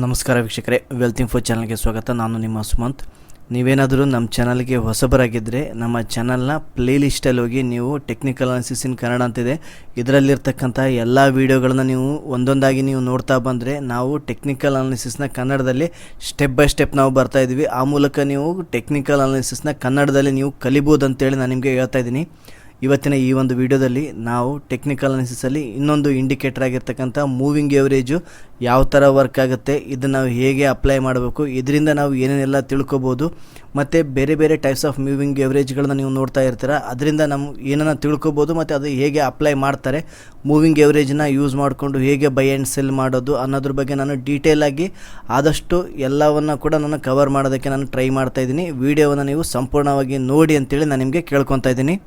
ನಮಸ್ಕಾರ ವೀಕ್ಷಕರೇ, wealth info ಚಾನಲ್ಗೆ ಸ್ವಾಗತ. ನಾನು ನಿಮ್ಮ ಸುಮಂತ್. ನೀವೇನಾದರೂ ನಮ್ಮ ಚಾನಲ್ಗೆ ಹೊಸಬರಾಗಿದ್ದರೆ ನಮ್ಮ ಚಾನಲ್ನ ಪ್ಲೇ ಲಿಸ್ಟಲ್ಲಿ ಹೋಗಿ ನೀವು ಟೆಕ್ನಿಕಲ್ ಅನಾಲಿಸಿಸ್ ಇನ್ ಕನ್ನಡ ಅಂತಿದೆ. ಇದರಲ್ಲಿರ್ತಕ್ಕಂಥ ಎಲ್ಲ ವೀಡಿಯೋಗಳನ್ನ ನೀವು ಒಂದೊಂದಾಗಿ ನೀವು ನೋಡ್ತಾ ಬಂದರೆ ನಾವು ಟೆಕ್ನಿಕಲ್ ಅನಾಲಿಸಿಸ್ನ ಕನ್ನಡದಲ್ಲಿ ಸ್ಟೆಪ್ ಬೈ ಸ್ಟೆಪ್ ನಾವು ಬರ್ತಾಯಿದ್ದೀವಿ. ಆ ಮೂಲಕ ನೀವು ಟೆಕ್ನಿಕಲ್ ಅನಾಲಿಸಿಸ್ನ ಕನ್ನಡದಲ್ಲಿ ನೀವು ಕಲಿಬೋದು ಅಂತೇಳಿ ನಾನು ನಿಮಗೆ ಹೇಳ್ತಾ ಇದ್ದೀನಿ. ಇವತ್ತಿನ ಈ ಒಂದು ವಿಡಿಯೋದಲ್ಲಿ ನಾವು ಟೆಕ್ನಿಕಲ್ ಅನಾಲಿಸಿಸಲ್ಲಿ ಇನ್ನೊಂದು ಇಂಡಿಕೇಟರ್ ಆಗಿರ್ತಕ್ಕಂಥ ಮೂವಿಂಗ್ ಎವರೇಜು ಯಾವ ಥರ ವರ್ಕ್ ಆಗುತ್ತೆ, ಇದನ್ನು ನಾವು ಹೇಗೆ ಅಪ್ಲೈ ಮಾಡಬೇಕು, ಇದರಿಂದ ನಾವು ಏನೇನೆಲ್ಲ ತಿಳ್ಕೊಬೋದು, ಮತ್ತು ಬೇರೆ ಬೇರೆ ಟೈಪ್ಸ್ ಆಫ್ ಮೂವಿಂಗ್ ಎವರೇಜ್ಗಳನ್ನ ನೀವು ನೋಡ್ತಾ ಇರ್ತೀರ. ಅದರಿಂದ ನಾವು ಏನನ್ನ ತಿಳ್ಕೊಬೋದು ಮತ್ತು ಅದು ಹೇಗೆ ಅಪ್ಲೈ ಮಾಡ್ತಾರೆ, ಮೂವಿಂಗ್ ಎವರೇಜನ್ನ ಯೂಸ್ ಮಾಡಿಕೊಂಡು ಹೇಗೆ ಬೈ ಆ್ಯಂಡ್ ಸೆಲ್ ಮಾಡೋದು ಅನ್ನೋದ್ರ ಬಗ್ಗೆ ನಾನು ಡೀಟೇಲಾಗಿ ಆದಷ್ಟು ಎಲ್ಲವನ್ನು ಕೂಡ ನಾನು ಕವರ್ ಮಾಡೋದಕ್ಕೆ ನಾನು ಟ್ರೈ ಮಾಡ್ತಾಯಿದ್ದೀನಿ. ವಿಡಿಯೋವನ್ನು ನೀವು ಸಂಪೂರ್ಣವಾಗಿ ನೋಡಿ ಅಂತೇಳಿ ನಾನು ನಿಮಗೆ ಕೇಳ್ಕೊತಾ ಇದ್ದೀನಿ.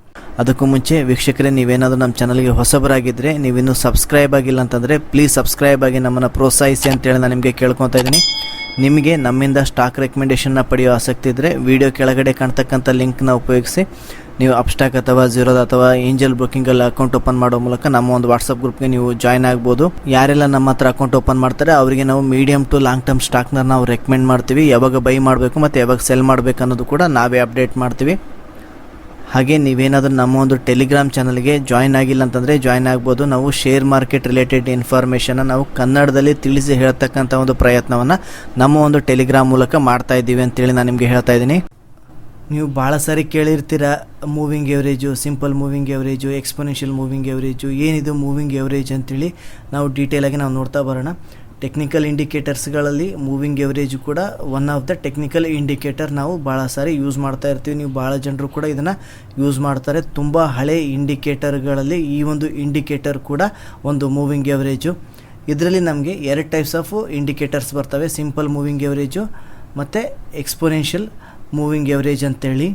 ಅದಕ್ಕೂ ಮುಂಚೆ ವೀಕ್ಷಕರೇ, ನೀವೇನಾದರೂ ನಮ್ಮ ಚಾನಲ್ಗೆ ಹೊಸಬರಾಗಿದ್ದರೆ, ನೀವಿನ್ನೂ ಸಬ್ಸ್ಕ್ರೈಬ್ ಆಗಿಲ್ಲ ಅಂತಂದರೆ ಪ್ಲೀಸ್ ಸಬ್ಸ್ಕ್ರೈಬ್ ಆಗಿ ನಮ್ಮನ್ನು ಪ್ರೋತ್ಸಾಹಿಸಿ ಅಂತೇಳಿ ನಾನು ನಿಮಗೆ ಕೇಳ್ಕೊತಾ ಇದ್ದೀನಿ. ನಿಮಗೆ ನಮ್ಮಿಂದ ಸ್ಟಾಕ್ ರೆಕಮೆಂಡೇಷನ್ನ ಪಡೆಯೋ ಆಸಕ್ತಿ ಇದ್ದರೆ ವಿಡಿಯೋ ಕೆಳಗಡೆ ಕಾಣ್ತಕ್ಕಂಥ ಲಿಂಕ್ನ ಉಪಯೋಗಿಸಿ ನೀವು ಅಪ್ಸ್ಟಾಕ್ ಅಥವಾ ಝೀರೋದ ಅಥವಾ ಏಂಜಲ್ ಬ್ರೋಕಿಂಗಲ್ಲಿ ಅಕೌಂಟ್ ಓಪನ್ ಮಾಡೋ ಮೂಲಕ ನಮ್ಮ ಒಂದು ವಾಟ್ಸಪ್ ಗ್ರೂಪ್ಗೆ ನೀವು ಜಾಯ್ನ್ ಆಗ್ಬೋದು. ಯಾರೆಲ್ಲ ನಮ್ಮ ಹತ್ರ ಅಕೌಂಟ್ ಓಪನ್ ಮಾಡ್ತಾರೆ ಅವರಿಗೆ ನಾವು ಮೀಡಿಯಮ್ ಟು ಲಾಂಗ್ ಟರ್ಮ್ ಸ್ಟಾಕ್ನ ನಾವು ರೆಕಮೆಂಡ್ ಮಾಡ್ತೀವಿ. ಯಾವಾಗ ಬೈ ಮಾಡಬೇಕು ಮತ್ತು ಯಾವಾಗ ಸೆಲ್ ಮಾಡಬೇಕು ಅನ್ನೋದು ಕೂಡ ನಾವೇ ಅಪ್ಡೇಟ್ ಮಾಡ್ತೀವಿ. ಹಾಗೆ ನೀವೇನಾದರೂ ನಮ್ಮ ಒಂದು ಟೆಲಿಗ್ರಾಮ್ ಚಾನಲ್ಗೆ ಜಾಯ್ನ್ ಆಗಿಲ್ಲ ಅಂತಂದರೆ ಜಾಯ್ನ್ ಆಗ್ಬೋದು. ನಾವು ಶೇರ್ ಮಾರ್ಕೆಟ್ ರಿಲೇಟೆಡ್ ಇನ್ಫಾರ್ಮೇಷನ್ನ ನಾವು ಕನ್ನಡದಲ್ಲಿ ತಿಳಿಸಿ ಹೇಳ್ತಕ್ಕಂಥ ಒಂದು ಪ್ರಯತ್ನವನ್ನು ನಮ್ಮ ಒಂದು ಟೆಲಿಗ್ರಾಮ್ ಮೂಲಕ ಮಾಡ್ತಾ ಇದ್ದೀವಿ ಅಂತೇಳಿ ನಾನು ನಿಮಗೆ ಹೇಳ್ತಾ ಇದ್ದೀನಿ. ನೀವು ಭಾಳ ಸಾರಿ ಕೇಳಿರ್ತೀರ moving average, simple moving average, exponential moving average, ಏನಿದು ಮೂವಿಂಗ್ ಎವರೇಜ್ ಅಂತೇಳಿ ನಾವು ಡೀಟೇಲಾಗಿ ನಾವು ನೋಡ್ತಾ ಬರೋಣ. ಟೆಕ್ನಿಕಲ್ ಇಂಡಿಕೇಟರ್ಸ್ಗಳಲ್ಲಿ ಮೂವಿಂಗ್ ಎವರೇಜು ಕೂಡ one of the technical indicator ನಾವು ಭಾಳ ಸಾರಿ ಯೂಸ್ ಮಾಡ್ತಾ ಇರ್ತೀವಿ. ನೀವು ಭಾಳ ಜನರು ಕೂಡ ಇದನ್ನು ಯೂಸ್ ಮಾಡ್ತಾರೆ. ತುಂಬ ಹಳೆ ಇಂಡಿಕೇಟರ್ಗಳಲ್ಲಿ ಈ ಒಂದು ಇಂಡಿಕೇಟರ್ ಕೂಡ ಒಂದು ಮೂವಿಂಗ್ ಎವರೇಜು. ಇದರಲ್ಲಿ ನಮಗೆ ಎರಡು ಟೈಪ್ಸ್ ಆಫ್ ಇಂಡಿಕೇಟರ್ಸ್ ಬರ್ತವೆ, ಸಿಂಪಲ್ ಮೂವಿಂಗ್ ಎವರೇಜು ಮತ್ತು ಎಕ್ಸ್ಪೋನೆನ್ಷಿಯಲ್ ಮೂವಿಂಗ್ ಎವರೇಜ್ ಅಂತೇಳಿ.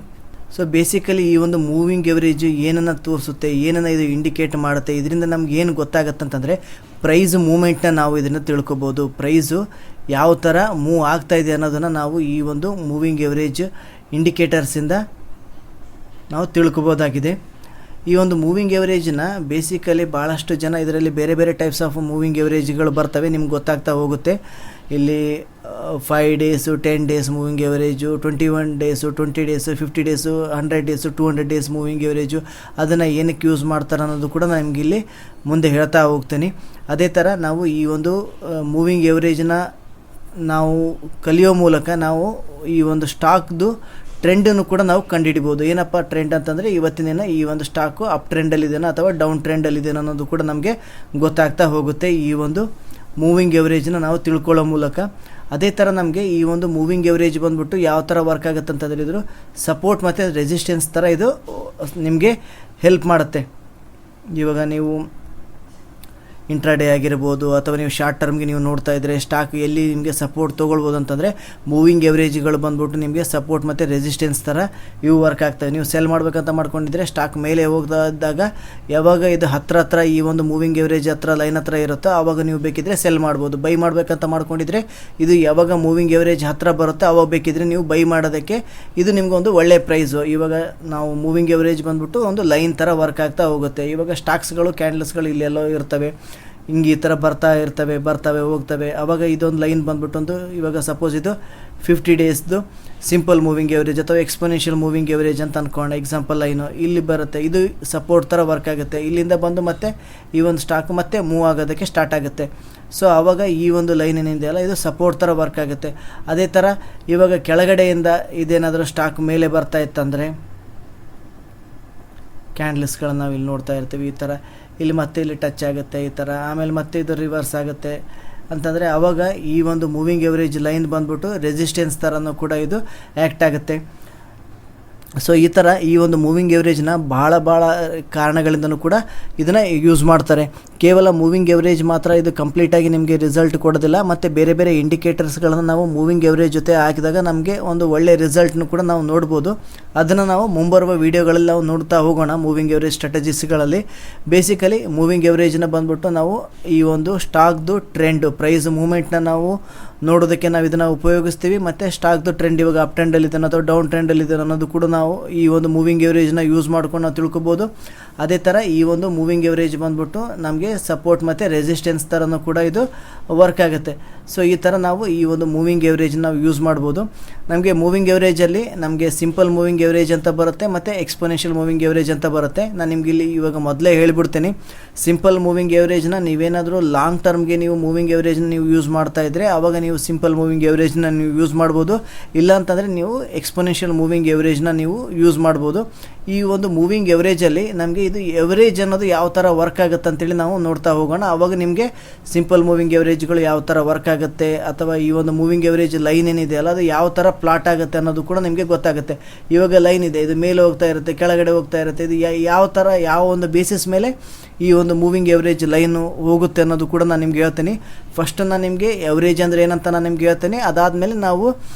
ಸೊ ಬೇಸಿಕಲಿ ಈ ಒಂದು ಮೂವಿಂಗ್ ಎವರೇಜು ಏನನ್ನು ತೋರಿಸುತ್ತೆ, ಏನನ್ನು ಇದು ಇಂಡಿಕೇಟ್ ಮಾಡುತ್ತೆ, ಇದರಿಂದ ನಮ್ಗೆ ಏನು ಗೊತ್ತಾಗುತ್ತೆ ಅಂತಂದರೆ ಪ್ರೈಸ್ ಮೂಮೆಂಟ್ನ ನಾವು ಇದನ್ನು ತಿಳ್ಕೊಬೋದು. ಪ್ರೈಸು ಯಾವ ಥರ ಮೂವ್ ಆಗ್ತಾಯಿದೆ ಅನ್ನೋದನ್ನು ನಾವು ಈ ಒಂದು ಮೂವಿಂಗ್ ಎವರೇಜ್ ಇಂಡಿಕೇಟರ್ಸಿಂದ ನಾವು ತಿಳ್ಕೊಬೋದಾಗಿದೆ. ಈ ಒಂದು ಮೂವಿಂಗ್ ಎವರೇಜನ್ನ ಬೇಸಿಕಲಿ ಭಾಳಷ್ಟು ಜನ ಇದರಲ್ಲಿ ಬೇರೆ ಬೇರೆ ಟೈಪ್ಸ್ ಆಫ್ ಮೂವಿಂಗ್ ಎವರೇಜ್ಗಳು ಬರ್ತವೆ, ನಿಮ್ಗೆ ಗೊತ್ತಾಗ್ತಾ ಹೋಗುತ್ತೆ. ಇಲ್ಲಿ 5 days, 10 days moving average, 21 days, 20 days, 50 days, 100 days, 200 days moving average, ಅದನ್ನು ಏನಕ್ಕೆ ಯೂಸ್ ಮಾಡ್ತಾರೆ ಅನ್ನೋದು ಕೂಡ ನಾನು ನಿಮಗೆ ಇಲ್ಲಿ ಮುಂದೆ ಹೇಳ್ತಾ ಹೋಗ್ತೀನಿ. ಅದೇ ಥರ ನಾವು ಈ ಒಂದು ಮೂವಿಂಗ್ ಎವರೇಜನ್ನ ನಾವು ಕಲಿಯೋ ಮೂಲಕ ನಾವು ಈ ಒಂದು ಸ್ಟಾಕ್ದು ಟ್ರೆಂಡನ್ನು ಕೂಡ ನಾವು ಕಂಡುಹಿಡಿಬೋದು. ಏನಪ್ಪ ಟ್ರೆಂಡ್ ಅಂತಂದರೆ ಇವತ್ತಿನ ದಿನ ಈ ಒಂದು ಸ್ಟಾಕು ಅಪ್ ಟ್ರೆಂಡಲ್ಲಿದೆನೋ ಅಥವಾ ಡೌನ್ ಟ್ರೆಂಡಲ್ಲಿದೆನೋ ಅನ್ನೋದು ಕೂಡ ನಮಗೆ ಗೊತ್ತಾಗ್ತಾ ಹೋಗುತ್ತೆ ಈ ಒಂದು ಮೂವಿಂಗ್ ಎವರೇಜನ್ನ ನಾವು ತಿಳ್ಕೊಳ್ಳೋ ಮೂಲಕ. ಅದೇ ಥರ ನಮಗೆ ಈ ಒಂದು ಮೂವಿಂಗ್ ಎವರೇಜ್ ಬಂದ್ಬಿಟ್ಟು ಯಾವ ಥರ ವರ್ಕ್ ಆಗುತ್ತೆ ಅಂತಂದರೆ ಇದ್ರು ಸಪೋರ್ಟ್ ಮತ್ತು ರೆಸಿಸ್ಟೆನ್ಸ್ ಥರ ಇದು ನಿಮಗೆ ಹೆಲ್ಪ್ ಮಾಡುತ್ತೆ. ಇವಾಗ ನೀವು ಇಂಟ್ರಾಡೇ ಆಗಿರ್ಬೋದು ಅಥವಾ ನೀವು ಶಾರ್ಟ್ ಟರ್ಮ್ಗೆ ನೀವು ನೋಡ್ತಾ ಇದ್ದರೆ ಸ್ಟಾಕ್ ಎಲ್ಲಿ ನಿಮಗೆ ಸಪೋರ್ಟ್ ತೊಗೊಳ್ಬೋದು ಅಂತಂದರೆ ಮೂವಿಂಗ್ ಎವರೇಜ್ಗಳು ಬಂದ್ಬಿಟ್ಟು ನಿಮಗೆ ಸಪೋರ್ಟ್ ಮತ್ತು ರೆಸಿಸ್ಟೆನ್ಸ್ ಥರ ಇವು ವರ್ಕ್ ಆಗ್ತವೆ. ನೀವು ಸೆಲ್ ಮಾಡಬೇಕಂತ ಮಾಡ್ಕೊಂಡಿದ್ರೆ ಸ್ಟಾಕ್ ಮೇಲೆ ಹೋಗ್ತಾ ಇದ್ದಾಗ ಯಾವಾಗ ಇದು ಹತ್ರ ಈ ಒಂದು ಮೂವಿಂಗ್ ಎವರೇಜ್ ಹತ್ರ ಲೈನ್ ಹತ್ರ ಇರುತ್ತೋ ಆವಾಗ ನೀವು ಬೇಕಿದ್ರೆ ಸೆಲ್ ಮಾಡ್ಬೋದು. ಬೈ ಮಾಡಬೇಕಂತ ಮಾಡ್ಕೊಂಡಿದ್ರೆ ಇದು ಯಾವಾಗ ಮೂವಿಂಗ್ ಎವರೇಜ್ ಹತ್ರ ಬರುತ್ತೋ ಆವಾಗ ಬೇಕಿದ್ರೆ ನೀವು ಬೈ ಮಾಡೋದಕ್ಕೆ ಇದು ನಿಮ್ಗೊಂದು ಒಳ್ಳೆ ಪ್ರೈಸು. ಇವಾಗ ನಾವು ಮೂವಿಂಗ್ ಎವರೇಜ್ ಬಂದ್ಬಿಟ್ಟು ಒಂದು ಲೈನ್ ಥರ ವರ್ಕ್ ಆಗ್ತಾ ಹೋಗುತ್ತೆ. ಇವಾಗ ಸ್ಟಾಕ್ಸ್ಗಳು, ಕ್ಯಾಂಡಲ್ಸ್ಗಳು ಇಲ್ಲೆಲ್ಲೋ ಇರ್ತವೆ, ಹಿಂಗೆ ಈ ಥರ ಬರ್ತವೆ ಹೋಗ್ತವೆ. ಆವಾಗ ಇದೊಂದು ಲೈನ್ ಬಂದ್ಬಿಟ್ಟು ಇವಾಗ ಸಪೋಸ್ ಇದು 50 ಡೇಸ್ದು ಸಿಂಪಲ್ ಮೂವಿಂಗ್ ಎವರೇಜ್ ಅಥವಾ ಎಕ್ಸ್ಪೋನೆನ್ಷಿಯಲ್ ಮೂವಿಂಗ್ ಎವರೇಜ್ ಅಂತ ಅಂದ್ಕೊಂಡು ಎಕ್ಸಾಂಪಲ್ ಲೈನು ಇಲ್ಲಿ ಬರುತ್ತೆ. ಇದು ಸಪೋರ್ಟ್ ಥರ ವರ್ಕ್ ಆಗುತ್ತೆ. ಇಲ್ಲಿಂದ ಬಂದು ಮತ್ತೆ ಈ ಒಂದು ಸ್ಟಾಕ್ ಮತ್ತೆ ಮೂವ್ ಆಗೋದಕ್ಕೆ ಸ್ಟಾರ್ಟ್ ಆಗುತ್ತೆ. ಸೊ ಆವಾಗ ಈ ಒಂದು ಲೈನ್ ಏನಿದೆಯಲ್ಲ ಇದು ಸಪೋರ್ಟ್ ಥರ ವರ್ಕ್ ಆಗುತ್ತೆ. ಅದೇ ಥರ ಇವಾಗ ಕೆಳಗಡೆಯಿಂದ ಇದೇನಾದರೂ ಸ್ಟಾಕ್ ಮೇಲೆ ಬರ್ತಾ ಇತ್ತಂದರೆ ಕ್ಯಾಂಡಲ್ಸ್ಗಳನ್ನ ನಾವು ಇಲ್ಲಿ ನೋಡ್ತಾ ಇರ್ತೀವಿ. ಈ ಥರ ಇಲ್ಲಿ ಮತ್ತೆ ಇಲ್ಲಿ ಟಚ್ ಆಗುತ್ತೆ ಈ ಥರ, ಆಮೇಲೆ ಮತ್ತೆ ಇದು ರಿವರ್ಸ್ ಆಗುತ್ತೆ ಅಂತಂದರೆ ಆವಾಗ ಈ ಒಂದು ಮೂವಿಂಗ್ ಎವರೇಜ್ ಲೈನ್ ಬಂದ್ಬಿಟ್ಟು ರೆಸಿಸ್ಟೆನ್ಸ್ ಥರನೂ ಕೂಡ ಇದು ಆ್ಯಕ್ಟ್ ಆಗುತ್ತೆ. ಸೊ ಈ ಥರ ಈ ಒಂದು ಮೂವಿಂಗ್ ಎವರೇಜ್ನ ಭಾಳ ಕಾರಣಗಳಿಂದನೂ ಕೂಡ ಇದನ್ನು ಯೂಸ್ ಮಾಡ್ತಾರೆ. ಕೇವಲ ಮೂವಿಂಗ್ ಎವರೇಜ್ ಮಾತ್ರ ಇದು ಕಂಪ್ಲೀಟಾಗಿ ನಿಮಗೆ ರಿಸಲ್ಟ್ ಕೊಡೋದಿಲ್ಲ, ಮತ್ತು ಬೇರೆ ಬೇರೆ ಇಂಡಿಕೇಟರ್ಸ್ಗಳನ್ನು ನಾವು ಮೂವಿಂಗ್ ಎವರೇಜ್ ಜೊತೆ ಹಾಕಿದಾಗ ನಮಗೆ ಒಂದು ಒಳ್ಳೆಯ ರಿಸಲ್ಟ್ನು ಕೂಡ ನಾವು ನೋಡ್ಬೋದು. ಅದನ್ನು ನಾವು ಮುಂಬರುವ ವೀಡಿಯೋಗಳಲ್ಲಿ ನಾವು ನೋಡ್ತಾ ಹೋಗೋಣ. ಮೂವಿಂಗ್ ಎವರೇಜ್ ಸ್ಟ್ರಾಟಜಿಸ್ಗಳಲ್ಲಿ ಬೇಸಿಕಲಿ ಮೂವಿಂಗ್ ಎವರೇಜ್ನ ಬಂದ್ಬಿಟ್ಟು ನಾವು ಈ ಒಂದು ಸ್ಟಾಕ್ದು ಟ್ರೆಂಡು, ಪ್ರೈಸ್ ಮೂಮೆಂಟ್ನ ನಾವು ನೋಡೋದಕ್ಕೆ ನಾವು ಇದನ್ನು ಉಪಯೋಗಿಸ್ತೀವಿ. ಮತ್ತು ಸ್ಟಾಕ್ದು ಟ್ರೆಂಡ್ ಇವಾಗ ಅಪ್ ಟ್ರೆಂಡಲ್ಲಿದೆ ಅಥವಾ ಡೌನ್ ಟ್ರೆಂಡಲ್ಲಿದೆ ಅನ್ನೋದು ಕೂಡ ನಾವು ಈ ಒಂದು ಮೂವಿಂಗ್ ಎವರೇಜ್ನ ಯೂಸ್ ಮಾಡ್ಕೊಂಡು ನಾವು ತಿಳ್ಕೊಬೋದು. ಅದೇ ಥರ ಈ ಒಂದು ಮೂವಿಂಗ್ ಎವರೇಜ್ ಬಂದ್ಬಿಟ್ಟು ನಮಗೆ ಸಪೋರ್ಟ್ ಮತ್ತು ರೆಸಿಸ್ಟೆನ್ಸ್ ಥರನೂ ಕೂಡ ಇದು ವರ್ಕ್ ಆಗುತ್ತೆ. ಸೊ ಈ ಥರ ನಾವು ಈ ಒಂದು ಮೂವಿಂಗ್ ಎವರೇಜ್ ನಾವು ಯೂಸ್ ಮಾಡ್ಬೋದು. ನಮಗೆ ಮೂವಿಂಗ್ ಎವರೇಜಲ್ಲಿ ನಮಗೆ ಸಿಂಪಲ್ ಮೂವಿಂಗ್ ಎವರೇಜ್ ಅಂತ ಬರುತ್ತೆ ಮತ್ತು ಎಕ್ಸ್ಪೋನೆನ್ಷಿಯಲ್ ಮೂವಿಂಗ್ ಎವರೇಜ್ ಅಂತ ಬರುತ್ತೆ. ನಾನು ನಿಮ್ಗೆ ಇಲ್ಲಿ ಇವಾಗ ಮೊದಲೇ ಹೇಳಿಬಿಡ್ತೀನಿ. ಸಿಂಪಲ್ ಮೂವಿಂಗ್ ಎವರೇಜ್ನ ನೀವೇನಾದರೂ ಲಾಂಗ್ ಟರ್ಮ್ಗೆ ನೀವು ಮೂವಿಂಗ್ ಎವರೇಜ್ನ ನೀವು ಯೂಸ್ ಮಾಡ್ತಾ ಇದ್ದರೆ ಆವಾಗ ನೀವು ಸಿಂಪಲ್ ಮೂವಿಂಗ್ ಎವರೇಜ್ನ ನೀವು ಯೂಸ್ ಮಾಡ್ಬೋದು. ಇಲ್ಲ ಅಂತಂದರೆ ನೀವು ಎಕ್ಸ್ಪೋನೆನ್ಷಿಯಲ್ ಮೂವಿಂಗ್ ಎವರೇಜ್ನ ನೀವು ಯೂಸ್ ಮಾಡ್ಬೋದು. ಈ ಒಂದು ಮೂವಿಂಗ್ ಎವರೇಜಲ್ಲಿ ನಮಗೆ ಇದು ಎವರೇಜ್ ಅನ್ನೋದು ಯಾವ ಥರ ವರ್ಕ್ ಆಗುತ್ತೆ ಅಂತೇಳಿ ನಾವು ನೋಡ್ತಾ ಹೋಗೋಣ. ಆವಾಗ ನಿಮಗೆ ಸಿಂಪಲ್ ಮೂವಿಂಗ್ ಎವರೇಜ್ಗಳು ಯಾವ ಥರ ವರ್ಕ್ ಆಗುತ್ತೆ ಅಥವಾ ಈ ಒಂದು ಮೂವಿಂಗ್ ಎವರೇಜ್ ಲೈನ್ ಏನಿದೆ ಅಲ್ಲ ಅದು ಯಾವ ಥರ ಪ್ಲಾಟ್ ಆಗುತ್ತೆ ಅನ್ನೋದು ಕೂಡ ನಿಮಗೆ ಗೊತ್ತಾಗುತ್ತೆ. ಇವಾಗ ಲೈನ್ ಇದೆ, ಇದು ಮೇಲೆ ಹೋಗ್ತಾ ಇರುತ್ತೆ, ಕೆಳಗಡೆ ಹೋಗ್ತಾ ಇರುತ್ತೆ, ಇದು ಯಾವ ಥರ ಯಾವ ಒಂದು ಬೇಸಿಸ್ ಮೇಲೆ ಈ ಒಂದು ಮೂವಿಂಗ್ ಎವರೇಜ್ ಲೈನು ಹೋಗುತ್ತೆ ಅನ್ನೋದು ಕೂಡ ನಾನು ನಿಮ್ಗೆ ಹೇಳ್ತೀನಿ. ಫಸ್ಟ್ ನಾನು ನಿಮಗೆ ಎವರೇಜ್ ಅಂದರೆ ಏನಂತ ನಾನು ನಿಮ್ಗೆ ಹೇಳ್ತೀನಿ. ಅದಾದಮೇಲೆ ನಾವು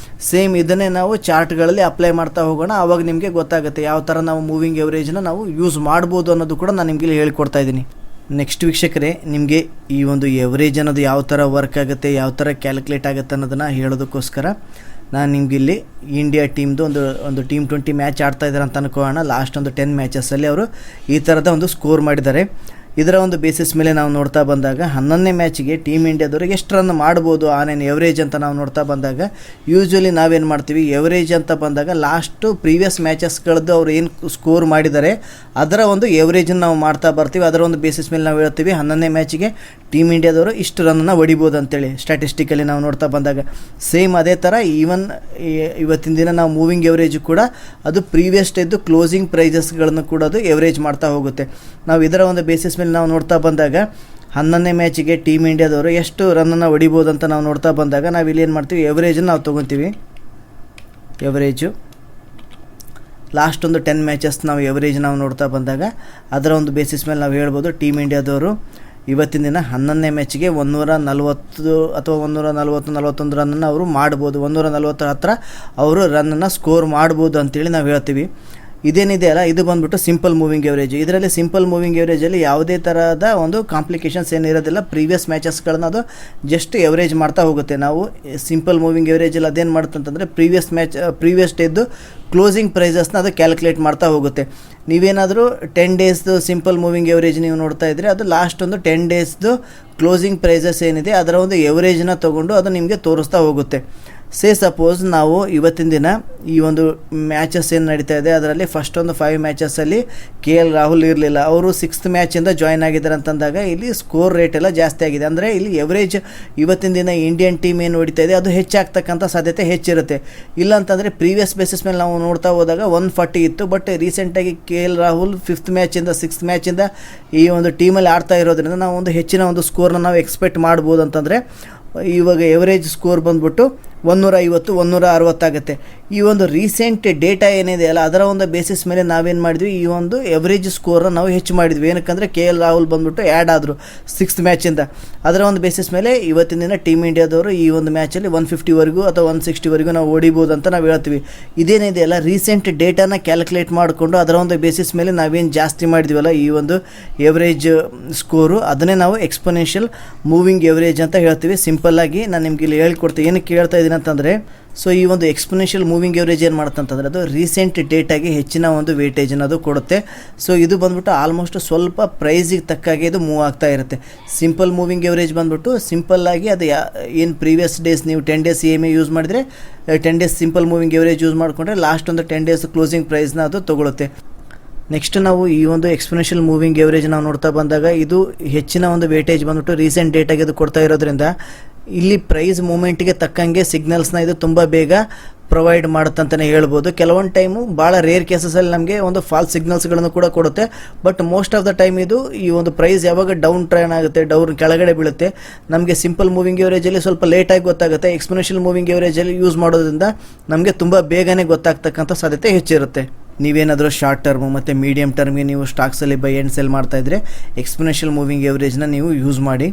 ಸೇಮ್ ಇದನ್ನೇ ನಾವು ಚಾರ್ಟ್ಗಳಲ್ಲಿ ಅಪ್ಲೈ ಮಾಡ್ತಾ ಹೋಗೋಣ. ಆವಾಗ ನಿಮಗೆ ಗೊತ್ತಾಗುತ್ತೆ ಯಾವ ಥರ ನಾವು ಮೂವಿಂಗ್ ಎವರೇಜ್ನ ನಾವು ಯೂಸ್ ಮಾಡ್ಬೋದು ಅನ್ನೋದು ಕೂಡ ನಾನು ನಿಮಗೆ ಹೇಳ್ಕೊಡ್ತಾ ಇದ್ದೀನಿ. ನೆಕ್ಸ್ಟ್ ವೀಕ್ಷಕರೇ, ನಿಮಗೆ ಈ ಒಂದು ಎವರೇಜ್ ಅನ್ನೋದು ಯಾವ ಥರ ವರ್ಕ್ ಆಗುತ್ತೆ, ಯಾವ ಥರ ಕ್ಯಾಲ್ಕುಲೇಟ್ ಆಗುತ್ತೆ ಅನ್ನೋದನ್ನು ಹೇಳೋದಕ್ಕೋಸ್ಕರ ನಾನು ನಿಮ್ಗೆ ಇಲ್ಲಿ ಇಂಡಿಯಾ ಟೀಮ್ದು ಒಂದು ಟೀಮ್ 20 ಮ್ಯಾಚ್ ಆಡ್ತಾ ಇದ್ದಾರೆ ಅಂತ ಅನ್ಕೋಣ. ಲಾಸ್ಟ್ ಒಂದು 10 ಮ್ಯಾಚಸ್ಸಲ್ಲಿ ಅವರು ಈ ಥರದ ಒಂದು ಸ್ಕೋರ್ ಮಾಡಿದ್ದಾರೆ. ಇದರ ಒಂದು ಬೇಸಿಸ್ ಮೇಲೆ ನಾವು ನೋಡ್ತಾ ಬಂದಾಗ 11ನೇ ಮ್ಯಾಚಿಗೆ ಟೀಮ್ ಇಂಡಿಯಾದವ್ರಿಗೆ ಎಷ್ಟು ರನ್ ಮಾಡ್ಬೋದು ಆನೇನು ಎವರೇಜ್ ಅಂತ ನಾವು ನೋಡ್ತಾ ಬಂದಾಗ ಯೂಶ್ವಲಿ ನಾವೇನು ಮಾಡ್ತೀವಿ, ಎವರೇಜ್ ಅಂತ ಬಂದಾಗ ಲಾಸ್ಟು ಪ್ರೀವಿಯಸ್ ಮ್ಯಾಚಸ್ಗಳದ್ದು ಅವ್ರು ಏನು ಸ್ಕೋರ್ ಮಾಡಿದ್ದಾರೆ ಅದರ ಒಂದು ಎವರೇಜನ್ನು ನಾವು ಮಾಡ್ತಾ ಬರ್ತೀವಿ. ಅದರ ಒಂದು ಬೇಸಿಸ್ ಮೇಲೆ ನಾವು ಹೇಳ್ತೀವಿ 11ನೇ ಮ್ಯಾಚಿಗೆ ಟೀಮ್ ಇಂಡಿಯಾದವರು ಇಷ್ಟು ರನ್ನನ್ನು ಹೊಡಿಬೋದು ಅಂತೇಳಿ ಸ್ಟ್ಯಾಟಿಸ್ಟಿಕಲಿ ನಾವು ನೋಡ್ತಾ ಬಂದಾಗ. ಸೇಮ್ ಅದೇ ಥರ ಇವತ್ತಿನ ದಿನ ನಾವು ಮೂವಿಂಗ್ ಎವರೇಜ್ ಕೂಡ ಅದು ಪ್ರೀವಿಯಸ್ ಡೇದು ಕ್ಲೋಸಿಂಗ್ ಪ್ರೈಸಸ್ಗಳನ್ನು ಕೂಡ ಅದು ಎವರೇಜ್ ಮಾಡ್ತಾ ಹೋಗುತ್ತೆ. ನಾವು ಇದರ ಒಂದು ಬೇಸಿಸ್ ಮೇಲೆ ನಾವು ನೋಡ್ತಾ ಬಂದಾಗ 11ನೇ ಮ್ಯಾಚಿಗೆ ಟೀಮ್ ಇಂಡಿಯಾದವರು ಎಷ್ಟು ರನ್ನನ್ನು ಹೊಡಿಬೋದು ಅಂತ ನಾವು ನೋಡ್ತಾ ಬಂದಾಗ ನಾವು ಇಲ್ಲಿ ಏನು ಮಾಡ್ತೀವಿ, ಎವರೇಜನ್ನು ನಾವು ತೊಗೊತೀವಿ. ಎವರೇಜು ಲಾಸ್ಟ್ ಒಂದು 10 ಮ್ಯಾಚಸ್ ನಾವು ಎವರೇಜ್ ನಾವು ನೋಡ್ತಾ ಬಂದಾಗ ಅದರ ಒಂದು ಬೇಸಿಸ್ ಮೇಲೆ ನಾವು ಹೇಳ್ಬೋದು ಟೀಮ್ ಇಂಡಿಯಾದವರು ಇವತ್ತಿನ ದಿನ 11ನೇ ಮ್ಯಾಚಿಗೆ 140 ಅಥವಾ 141 ರನ್ನನ್ನು ಅವರು ಮಾಡ್ಬೋದು. 140 ಹತ್ರ ಅವರು ರನ್ನನ್ನು ಸ್ಕೋರ್ ಮಾಡ್ಬೋದು ಅಂತೇಳಿ ನಾವು ಹೇಳ್ತೀವಿ. ಇದೇನಿದೆ ಅಲ್ಲ ಇದು ಬಂದ್ಬಿಟ್ಟು ಸಿಂಪಲ್ ಮೂವಿಂಗ್ ಎವರೇಜ್. ಇದರಲ್ಲಿ ಸಿಂಪಲ್ ಮೂವಿಂಗ್ ಎವರೇಜಲ್ಲಿ ಯಾವುದೇ ಥರದ ಒಂದು ಕಾಂಪ್ಲಿಕೇಶನ್ಸ್ ಏನಿರೋದಿಲ್ಲ. ಪ್ರೀವಿಯಸ್ ಮ್ಯಾಚಸ್ಗಳನ್ನ ಅದು ಜಸ್ಟ್ ಎವರೇಜ್ ಮಾಡ್ತಾ ಹೋಗುತ್ತೆ. ನಾವು ಸಿಂಪಲ್ ಮೂವಿಂಗ್ ಎವರೇಜಲ್ಲಿ ಅದೇನು ಮಾಡುತ್ತೆ ಅಂತಂದರೆ ಪ್ರೀವಿಯಸ್ ಡೇದು ಕ್ಲೋಸಿಂಗ್ ಪ್ರೈಸಸ್ನ ಅದು ಕ್ಯಾಲ್ಕುಲೇಟ್ ಮಾಡ್ತಾ ಹೋಗುತ್ತೆ. ನೀವೇನಾದರೂ 10 ಡೇಸ್ದು ಸಿಂಪಲ್ ಮೂವಿಂಗ್ ಎವರೇಜ್ ನೀವು ನೋಡ್ತಾ ಇದ್ದರೆ ಅದು ಲಾಸ್ಟ್ ಒಂದು 10 ಡೇಸ್ದು ಕ್ಲೋಸಿಂಗ್ ಪ್ರೈಸಸ್ ಏನಿದೆ ಅದರ ಒಂದು ಎವರೇಜನ್ನ ತೊಗೊಂಡು ಅದು ನಿಮಗೆ ತೋರಿಸ್ತಾ ಹೋಗುತ್ತೆ. ಸಪೋಸ್ ನಾವು ಇವತ್ತಿನ ದಿನ ಈ ಒಂದು ಮ್ಯಾಚಸ್ ಏನು ನಡೀತಾ ಇದೆ ಅದರಲ್ಲಿ ಫಸ್ಟ್ ಒಂದು 5 ಮ್ಯಾಚಸ್ಸಲ್ಲಿ KL ರಾಹುಲ್ ಇರಲಿಲ್ಲ, ಅವರು 6th ಮ್ಯಾಚಿಂದ ಜಾಯ್ನ್ ಆಗಿದ್ದಾರೆ ಅಂತಂದಾಗ ಇಲ್ಲಿ ಸ್ಕೋರ್ ರೇಟ್ ಎಲ್ಲ ಜಾಸ್ತಿ ಆಗಿದೆ. ಅಂದರೆ ಇಲ್ಲಿ ಎವರೇಜ್ ಇವತ್ತಿನ ದಿನ ಇಂಡಿಯನ್ ಟೀಮ್ ಏನು ಹೊಡಿತಾ ಇದೆ ಅದು ಹೆಚ್ಚಾಗ್ತಕ್ಕಂಥ ಸಾಧ್ಯತೆ ಹೆಚ್ಚಿರುತ್ತೆ. ಇಲ್ಲ ಅಂತಂದರೆ ಪ್ರೀವಿಯಸ್ ಬೇಸಿಸ್ ಮೇಲೆ ನಾವು ನೋಡ್ತಾ ಹೋದಾಗ 140 ಇತ್ತು. ಬಟ್ ರೀಸೆಂಟಾಗಿ KL ರಾಹುಲ್ 5th ಮ್ಯಾಚಿಂದ 6th ಮ್ಯಾಚಿಂದ ಈ ಒಂದು ಟೀಮಲ್ಲಿ ಆಡ್ತಾ ಇರೋದ್ರಿಂದ ನಾವು ಒಂದು ಹೆಚ್ಚಿನ ಒಂದು ಸ್ಕೋರ್ನ ನಾವು ಎಕ್ಸ್ಪೆಕ್ಟ್ ಮಾಡ್ಬೋದು. ಅಂತಂದರೆ ಇವಾಗ ಎವರೇಜ್ ಸ್ಕೋರ್ ಬಂದ್ಬಿಟ್ಟು 150 160 ಆಗುತ್ತೆ. ಈ ಒಂದು ರೀಸೆಂಟ್ ಡೇಟಾ ಏನಿದೆ ಅಲ್ಲ ಅದರ ಒಂದು ಬೇಸಿಸ್ ಮೇಲೆ ನಾವೇನು ಮಾಡಿದ್ವಿ, ಈ ಒಂದು ಎವರೇಜ್ ಸ್ಕೋರ್ನ ನಾವು ಹೆಚ್ಚು ಮಾಡಿದ್ವಿ. ಏನಕ್ಕಂದರೆ KL ರಾಹುಲ್ ಬಂದ್ಬಿಟ್ಟು ಆ್ಯಡ್ ಆದರು 6th ಮ್ಯಾಚಿಂದ. ಅದರ ಒಂದು ಬೇಸಿಸ್ ಮೇಲೆ ಇವತ್ತಿನ ದಿನ ಟೀಮ್ ಇಂಡಿಯಾದವರು ಈ ಒಂದು ಮ್ಯಾಚಲ್ಲಿ 150ವರೆಗೂ ಅಥವಾ 160ವರೆಗೂ ನಾವು ಹೊಡಿಬೋದು ಅಂತ ನಾವು ಹೇಳ್ತೀವಿ. ಇದೇನಿದೆ ಅಲ್ಲ ರೀಸೆಂಟ್ ಡೇಟಾನ ಕ್ಯಾಲ್ಕುಲೇಟ್ ಮಾಡಿಕೊಂಡು ಅದರ ಒಂದು ಬೇಸಿಸ್ ಮೇಲೆ ನಾವೇನು ಜಾಸ್ತಿ ಮಾಡಿದ್ವಲ್ಲ ಈ ಒಂದು ಎವರೇಜ್ ಸ್ಕೋರು ಅದನ್ನೇ ನಾವು ಎಕ್ಸ್ಪೋನೆನ್ಷಿಯಲ್ ಮೂವಿಂಗ್ ಎವರೇಜ್ ಅಂತ ಹೇಳ್ತೀವಿ. ಸಿಂಪಲ್ಲಾಗಿ ನಾನು ನಿಮ್ಗೆ ಇಲ್ಲಿ ಹೇಳ್ಕೊಡ್ತೀನಿ. ಏನಕ್ಕೆ ಹೇಳ್ತಾ ಇದ್ದೀನಿ ಅಂತಂದರೆ ಸೊ ಈ ಒಂದು ಎಕ್ಸ್ಪೋನೆನ್ಷಿಯಲ್ ಮೂವಿಂಗ್ ಎವರೇಜ್ ಏನು ಮಾಡುತ್ತೆ ಅಂತಂದರೆ ಅದು ರೀಸೆಂಟ್ ಡೇಟಾಗೆ ಹೆಚ್ಚಿನ ಒಂದು ವೇಟೇಜನ್ನು ಅದು ಕೊಡುತ್ತೆ. ಸೊ ಇದು ಬಂದ್ಬಿಟ್ಟು ಆಲ್ಮೋಸ್ಟ್ ಸ್ವಲ್ಪ ಪ್ರೈಸಿಗೆ ತಕ್ಕಾಗೆ ಇದು ಮೂವ್ ಆಗ್ತಾ ಇರುತ್ತೆ. ಸಿಂಪಲ್ ಮೂವಿಂಗ್ ಎವರೇಜ್ ಬಂದ್ಬಿಟ್ಟು ಸಿಂಪಲ್ಲಾಗಿ ಅದು ಏನು ಪ್ರೀವಿಯಸ್ ಡೇಸ್ ನೀವು 10 ಡೇಸ್ EMA ಯೂಸ್ ಮಾಡಿದರೆ 10 days simple moving average use ಮಾಡಿಕೊಂಡ್ರೆ ಲಾಸ್ಟ್ ಒಂದು 10 ಡೇಸ್ ಕ್ಲೋಸಿಂಗ್ ಪ್ರೈಸ್ನ ಅದು ತೊಗೊಳುತ್ತೆ. ನೆಕ್ಸ್ಟ್ ನಾವು ಈ ಒಂದು ಎಕ್ಸ್ಪೋನೆನ್ಷಿಯಲ್ ಮೂವಿಂಗ್ ಎವರೇಜ್ ನಾವು ನೋಡ್ತಾ ಬಂದಾಗ ಇದು ಹೆಚ್ಚಿನ ಒಂದು ವೇಟೇಜ್ ಬಂದ್ಬಿಟ್ಟು ರೀಸೆಂಟ್ ಡೇಟಾಗೆ ಅದು ಕೊಡ್ತಾ ಇರೋದ್ರಿಂದ ಇಲ್ಲಿ ಪ್ರೈಸ್ ಮೂಮೆಂಟ್ಗೆ ತಕ್ಕಂಗೆ ಸಿಗ್ನಲ್ಸ್ನ ಇದು ತುಂಬ ಬೇಗ ಪ್ರೊವೈಡ್ ಮಾಡುತ್ತಂತಲೇ ಹೇಳ್ಬೋದು. ಕೆಲವೊಂದು ಟೈಮು ಭಾಳ ರೇರ್ ಕೇಸಸಲ್ಲಿ ನಮಗೆ ಒಂದು ಫಾಲ್ಸ್ ಸಿಗ್ನಲ್ಸ್ಗಳನ್ನು ಕೂಡ ಕೊಡುತ್ತೆ. But most of the time ಇದು ಈ ಒಂದು ಪ್ರೈಸ್ ಯಾವಾಗ ಡೌನ್ ಟ್ರೈನ್ ಆಗುತ್ತೆ, ಡೌನ್ ಕೆಳಗಡೆ ಬೀಳುತ್ತೆ, ನಮಗೆ ಸಿಂಪಲ್ ಮೂವಿಂಗ್ ಎವರೇಜಲ್ಲಿ ಸ್ವಲ್ಪ ಲೇಟಾಗಿ ಗೊತ್ತಾಗುತ್ತೆ. ಎಕ್ಸ್ಪೋನೆನ್ಷಿಯಲ್ ಮೂವಿಂಗ್ ಎವರೇಜಲ್ಲಿ ಯೂಸ್ ಮಾಡೋದ್ರಿಂದ ನಮಗೆ ತುಂಬ ಬೇಗನೆ ಗೊತ್ತಾಗ್ತಕ್ಕಂಥ ಸಾಧ್ಯತೆ ಹೆಚ್ಚಿರುತ್ತೆ. ನೀವೇನಾದರೂ ಶಾರ್ಟ್ ಟರ್ಮು ಮತ್ತು ಮೀಡಿಯಮ್ ಟರ್ಮ್ಗೆ ನೀವು ಸ್ಟಾಕ್ಸಲ್ಲಿ ಬೈ ಆ್ಯಂಡ್ ಸೆಲ್ ಮಾಡ್ತಾಯಿದ್ರೆ ಎಕ್ಸ್ಪೋನೆನ್ಷಿಯಲ್ ಮೂವಿಂಗ್ ಎವರೇಜ್ನ ನೀವು ಯೂಸ್ ಮಾಡಿ.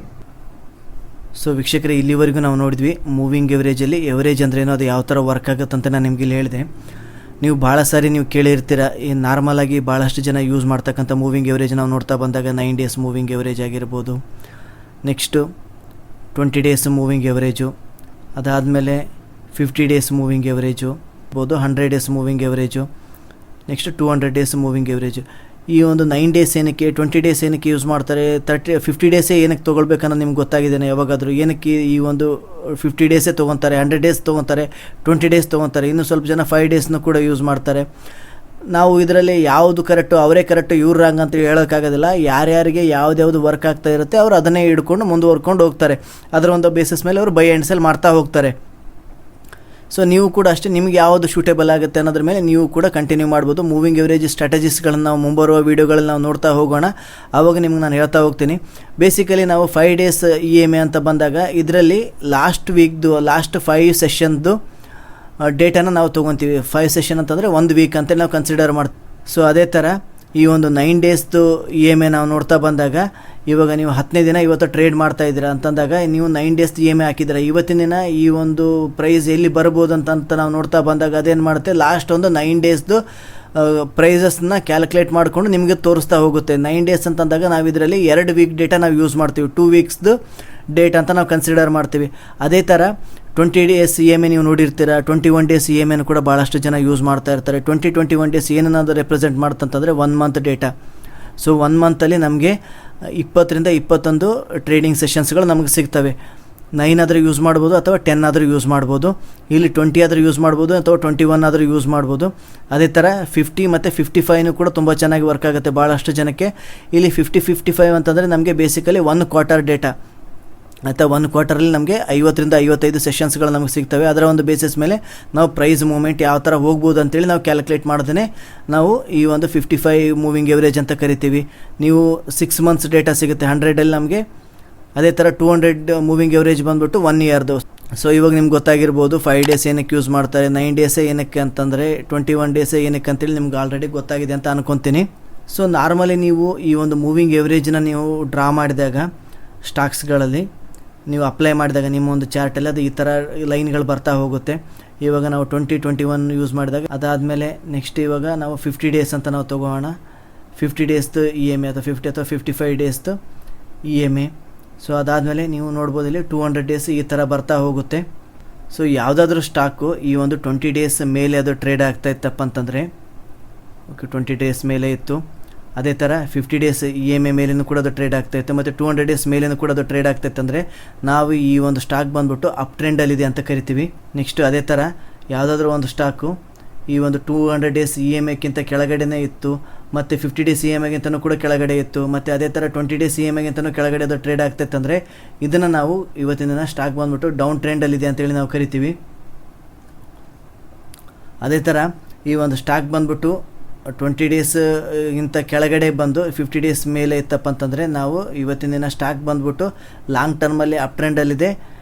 ಸೊ ವೀಕ್ಷಕರೇ, ಇಲ್ಲಿವರೆಗೂ ನಾವು ನೋಡಿದ್ವಿ ಮೂವಿಂಗ್ ಎವರೇಜಲ್ಲಿ ಎವರೇಜ್ ಅಂದ್ರೇನೋ ಅದು ಯಾವ ಥರ ವರ್ಕ್ ಆಗುತ್ತೆ ಅಂತ ನಾನು ನಿಮಗೆ ಇಲ್ಲಿ ಹೇಳಿದೆ. ನೀವು ಭಾಳ ಸಾರಿ ನೀವು ಕೇಳಿರ್ತೀರ, ಈ ನಾರ್ಮಲಾಗಿ ಭಾಳಷ್ಟು ಜನ ಯೂಸ್ ಮಾಡ್ತಕ್ಕಂಥ ಮೂವಿಂಗ್ ಎವರೇಜ್ ನಾವು ನೋಡ್ತಾ ಬಂದಾಗ 9 ಡೇಸ್ ಮೂವಿಂಗ್ ಎವರೇಜ್ ಆಗಿರ್ಬೋದು, ನೆಕ್ಸ್ಟು 20 ಡೇಸ್ ಮೂವಿಂಗ್ ಎವರೇಜು, ಅದಾದಮೇಲೆ 50 days moving average, 100 days moving average, next 200 days moving average. ಈ ಒಂದು 9 ಡೇಸ್ ಏನಕ್ಕೆ 20 ಡೇಸ್ ಏನಕ್ಕೆ ಯೂಸ್ ಮಾಡ್ತಾರೆ, 50 ಡೇಸೇ ಏನಕ್ಕೆ ತೊಗೊಳ್ಬೇಕನ್ನೋದು ನಿಮ್ಗೆ ಗೊತ್ತಾಗಿದ್ದೇನೆ ಯಾವಾಗಾದರೂ? ಏನಕ್ಕೆ ಈ ಒಂದು 50 ಡೇಸೇ ತೊಗೊತಾರೆ, 100 ಡೇಸ್ ತೊಗೊತಾರೆ, 20 ಡೇಸ್ ತೊಗೊತಾರೆ, ಇನ್ನು ಸ್ವಲ್ಪ ಜನ 5 ಡೇಸ್ನೂ ಕೂಡ ಯೂಸ್ ಮಾಡ್ತಾರೆ. ನಾವು ಇದರಲ್ಲಿ ಯಾವುದು ಕರೆಕ್ಟು, ಅವರೇ ಕರೆಕ್ಟು ಇವ್ರು ರಾಂಗ್ ಅಂತ ಹೇಳೋಕ್ಕಾಗೋದಿಲ್ಲ. ಯಾರ್ಯಾರಿಗೆ ಯಾವ್ದು ವರ್ಕ್ ಆಗ್ತಾ ಇರುತ್ತೆ ಅವರು ಅದನ್ನೇ ಹಿಡ್ಕೊಂಡು ಮುಂದುವರ್ಕೊಂಡು ಹೋಗ್ತಾರೆ. ಅದರ ಒಂದು ಬೇಸಿಸ್ ಮೇಲೆ ಅವರು ಬೈ ಆ್ಯಂಡ್ ಸೆಲ್ ಮಾಡ್ತಾ ಹೋಗ್ತಾರೆ. ಸೊ ನೀವು ಕೂಡ ಅಷ್ಟೇ, ನಿಮಗೆ ಯಾವುದು ಶೂಟೇಬಲ್ ಆಗುತ್ತೆ ಅನ್ನೋದ್ರ ಮೇಲೆ ನೀವು ಕೂಡ ಕಂಟಿನ್ಯೂ ಮಾಡ್ಬೋದು. ಮೂವಿಂಗ್ ಎವರೇಜ್ ಸ್ಟ್ರಾಟಜಿಸ್ಗಳನ್ನು ನಾವು ಮುಂಬರುವ ವೀಡಿಯೋಗಳಲ್ಲಿ ನಾವು ನೋಡ್ತಾ ಹೋಗೋಣ. ಆವಾಗ ನಿಮ್ಗೆ ನಾನು ಹೇಳ್ತಾ ಹೋಗ್ತೀನಿ. ಬೇಸಿಕಲಿ ನಾವು 5 ಡೇಸ್ EMA ಅಂತ ಬಂದಾಗ ಇದರಲ್ಲಿ ಲಾಸ್ಟ್ 5 ಸೆಷನ್ದು ಡೇಟಾನ ನಾವು ತೊಗೊತೀವಿ. 5 ಸೆಷನ್ ಅಂತಂದರೆ 1 ವೀಕ್ ಅಂತೇಳಿ ನಾವು ಕನ್ಸಿಡರ್ ಮಾಡ್ತೀವಿ. ಸೊ ಅದೇ ಥರ ಈ ಒಂದು 9 ಡೇಸ್ದು EMA ನಾವು ನೋಡ್ತಾ ಬಂದಾಗ, ಇವಾಗ ನೀವು 10ನೇ ದಿನ ಇವತ್ತು ಟ್ರೇಡ್ ಮಾಡ್ತಾ ಇದ್ದೀರಾ ಅಂತಂದಾಗ ನೀವು 9 ಡೇಸ್ EMA ಹಾಕಿದ್ದೀರಾ. ಇವತ್ತಿನ ದಿನ ಈ ಒಂದು ಪ್ರೈಸ್ ಎಲ್ಲಿ ಬರ್ಬೋದು ಅಂತ ನಾವು ನೋಡ್ತಾ ಬಂದಾಗ ಅದೇನು ಮಾಡುತ್ತೆ, ಲಾಸ್ಟ್ ಒಂದು 9 ಡೇಸ್ದು ಪ್ರೈಸಸ್ನ ಕ್ಯಾಲ್ಕುಲೇಟ್ ಮಾಡಿಕೊಂಡು ನಿಮಗೆ ತೋರಿಸ್ತಾ ಹೋಗುತ್ತೆ. 9 ಡೇಸ್ ಅಂತಂದಾಗ ನಾವು ಇದರಲ್ಲಿ 2 ವೀಕ್ ಡೇಟಾ ನಾವು ಯೂಸ್ ಮಾಡ್ತೀವಿ. 2 ವೀಕ್ಸ್ದು ಡೇಟ್ ಅಂತ ನಾವು ಕನ್ಸಿಡರ್ ಮಾಡ್ತೀವಿ. ಅದೇ ಥರ 20 ಡೇಸ್ EMA ನೀವು ನೋಡಿರ್ತೀರ. 21 ಡೇಸ್ EMAನು ಕೂಡ ಭಾಳಷ್ಟು ಜನ ಯೂಸ್ ಮಾಡ್ತಾ ಇರ್ತಾರೆ. 21 ಡೇಸ್ ಏನನ್ನಾದರೂ ರೆಪ್ರೆಸೆಂಟ್ ಮಾಡ್ತಂತಂದರೆ 1 ಮಂತ್ ಡೇಟಾ. ಸೊ 1 ಮಂತಲ್ಲಿ ನಮಗೆ 20 ರಿಂದ 21 ಟ್ರೇಡಿಂಗ್ ಸೆಷನ್ಸ್ಗಳು ನಮಗೆ ಸಿಗ್ತವೆ. 9 ಆದರೂ ಯೂಸ್ ಮಾಡ್ಬೋದು ಅಥವಾ 10 ಆದರೂ ಯೂಸ್ ಮಾಡ್ಬೋದು. ಇಲ್ಲಿ 20 ಆದರೂ ಯೂಸ್ ಮಾಡ್ಬೋದು ಅಥವಾ 21 ಆದರೂ ಯೂಸ್ ಮಾಡ್ಬೋದು. ಅದೇ ಥರ 50 ಮತ್ತು 55 ಕೂಡ ತುಂಬ ಚೆನ್ನಾಗಿ ವರ್ಕ್ ಆಗುತ್ತೆ ಭಾಳಷ್ಟು ಜನಕ್ಕೆ. ಇಲ್ಲಿ 50-55 ಅಂತಂದರೆ ನಮಗೆ ಬೇಸಿಕಲಿ 1 ಕ್ವಾರ್ಟರ್ ಡೇಟಾ ಅಥವಾ 1 ಕ್ವಾರ್ಟರಲ್ಲಿ ನಮಗೆ 50 ರಿಂದ 55 ಸೆಷನ್ಸ್ಗಳು ನಮಗೆ ಸಿಗ್ತವೆ. ಅದರ ಒಂದು ಬೇಸಿಸ್ ಮೇಲೆ ನಾವು ಪ್ರೈಸ್ ಮೂವ್ಮೆಂಟ್ ಯಾವ ಥರ ಹೋಗ್ಬೋದು ಅಂತೇಳಿ ನಾವು ಕ್ಯಾಲ್ಕುಲೇಟ್ ಮಾಡ್ದೇ ನಾವು ಈ ಒಂದು 55 ಮೂವಿಂಗ್ ಎವರೇಜ್ ಅಂತ ಕರಿತೀವಿ. ನೀವು 6 ಮಂತ್ಸ್ ಡೇಟಾ ಸಿಗುತ್ತೆ 100ಅಲ್ಲಿ ನಮಗೆ. ಅದೇ ಥರ 200 ಮೂವಿಂಗ್ ಎವರೇಜ್ ಬಂದುಬಿಟ್ಟು 1 ಇಯರ್ದು. ಸೊ ಇವಾಗ ನಿಮ್ಗೆ ಗೊತ್ತಾಗಿರ್ಬೋದು 5 ಡೇಸ್ ಏನಕ್ಕೆ ಯೂಸ್ ಮಾಡ್ತಾರೆ, 9 ಡೇಸೇ ಏನಕ್ಕೆ ಅಂತಂದರೆ 21 ಡೇಸೇ ಏನಕ್ಕೆ ಅಂತೇಳಿ ನಿಮ್ಗೆ ಆಲ್ರೆಡಿ ಗೊತ್ತಾಗಿದೆ ಅಂತ ಅನ್ಕೊತೀನಿ. ಸೊ ನಾರ್ಮಲಿ ನೀವು ಈ ಒಂದು ಮೂವಿಂಗ್ ಎವರೇಜನ್ನ ನೀವು ಡ್ರಾ ಮಾಡಿದಾಗ ಸ್ಟಾಕ್ಸ್ಗಳಲ್ಲಿ ನೀವು ಅಪ್ಲೈ ಮಾಡಿದಾಗ ನಿಮ್ಮ ಒಂದು ಚಾರ್ಟಲ್ಲಿ ಅದು ಈ ಥರ ಲೈನ್ಗಳು ಬರ್ತಾ ಹೋಗುತ್ತೆ. ಇವಾಗ ನಾವು 2021 ಯೂಸ್ ಮಾಡಿದಾಗ ಅದಾದಮೇಲೆ ನೆಕ್ಸ್ಟ್ ಇವಾಗ ನಾವು 50 ಡೇಸ್ ಅಂತ ನಾವು ತೊಗೋಣ. 50 ಡೇಸ್ದು EMA ಅಥವಾ 50 ಅಥವಾ 55 ಡೇಸ್ದು EMA. ಸೊ ಅದಾದಮೇಲೆ ನೀವು ನೋಡ್ಬೋದು ಇಲ್ಲಿ 200 ಡೇಸ್ ಈ ಥರ ಬರ್ತಾ ಹೋಗುತ್ತೆ. ಸೊ ಯಾವುದಾದ್ರೂ ಸ್ಟಾಕು ಈ ಒಂದು 20 ಡೇಸ್ ಮೇಲೆ ಅದು ಟ್ರೇಡ್ ಆಗ್ತಾ ಇತ್ತಪ್ಪ ಅಂತಂದರೆ, ಓಕೆ 20 ಡೇಸ್ ಮೇಲೆ ಇತ್ತು. ಅದೇ ಥರ 50 ಡೇಸ್ EMA ಮೇಲೇನೂ ಕೂಡ ಅದು ಟ್ರೇಡ್ ಆಗ್ತಾಯಿತ್ತು ಮತ್ತು 200 ಡೇಸ್ ಮೇಲೇನೂ ಕೂಡ ಅದು ಟ್ರೇಡ್ ಆಗ್ತಾಯಿತ್ತು ಅಂದರೆ ನಾವು ಈ ಒಂದು ಸ್ಟಾಕ್ ಬಂದುಬಿಟ್ಟು ಅಪ್ ಟ್ರೆಂಡಲ್ಲಿದೆ ಅಂತ ಕರಿತೀವಿ. ನೆಕ್ಸ್ಟು ಅದೇ ಥರ ಯಾವುದಾದ್ರೂ ಒಂದು ಸ್ಟಾಕು ಈ ಒಂದು 200 ಡೇಸ್ EMAಕ್ಕಿಂತ ಕೆಳಗಡೆನೇ ಇತ್ತು ಮತ್ತು 50 ಡೇಸ್ EMAಗಿಂತನೂ ಕೂಡ ಕೆಳಗಡೆ ಇತ್ತು ಮತ್ತು ಅದೇ ಥರ 20 ಡೇಸ್ EMAಗಿಂತನೂ ಕೆಳಗಡೆ ಅದು ಟ್ರೇಡ್ ಆಗ್ತಾಯಿತ್ತು ಅಂದರೆ ಇದನ್ನು ನಾವು ಇವತ್ತಿನ ದಿನ ಸ್ಟಾಕ್ ಬಂದುಬಿಟ್ಟು ಡೌನ್ ಟ್ರೆಂಡಲ್ಲಿದೆ ಅಂತೇಳಿ ನಾವು ಕರಿತೀವಿ. ಅದೇ ಥರ ಈ ಒಂದು ಸ್ಟಾಕ್ ಬಂದುಬಿಟ್ಟು 20 ಡೇಸ್ ಇಂಥ ಕೆಳಗಡೆ ಬಂದು 50 ಡೇಸ್ ಮೇಲೆ ಇತ್ತಪ್ಪ ಅಂತಂದರೆ ನಾವು ಇವತ್ತಿನ ದಿನ ಸ್ಟಾಕ್ ಬಂದುಬಿಟ್ಟು ಲಾಂಗ್ ಟರ್ಮಲ್ಲಿ ಅಪ್ ಟ್ರೆಂಡಲ್ಲಿದೆ,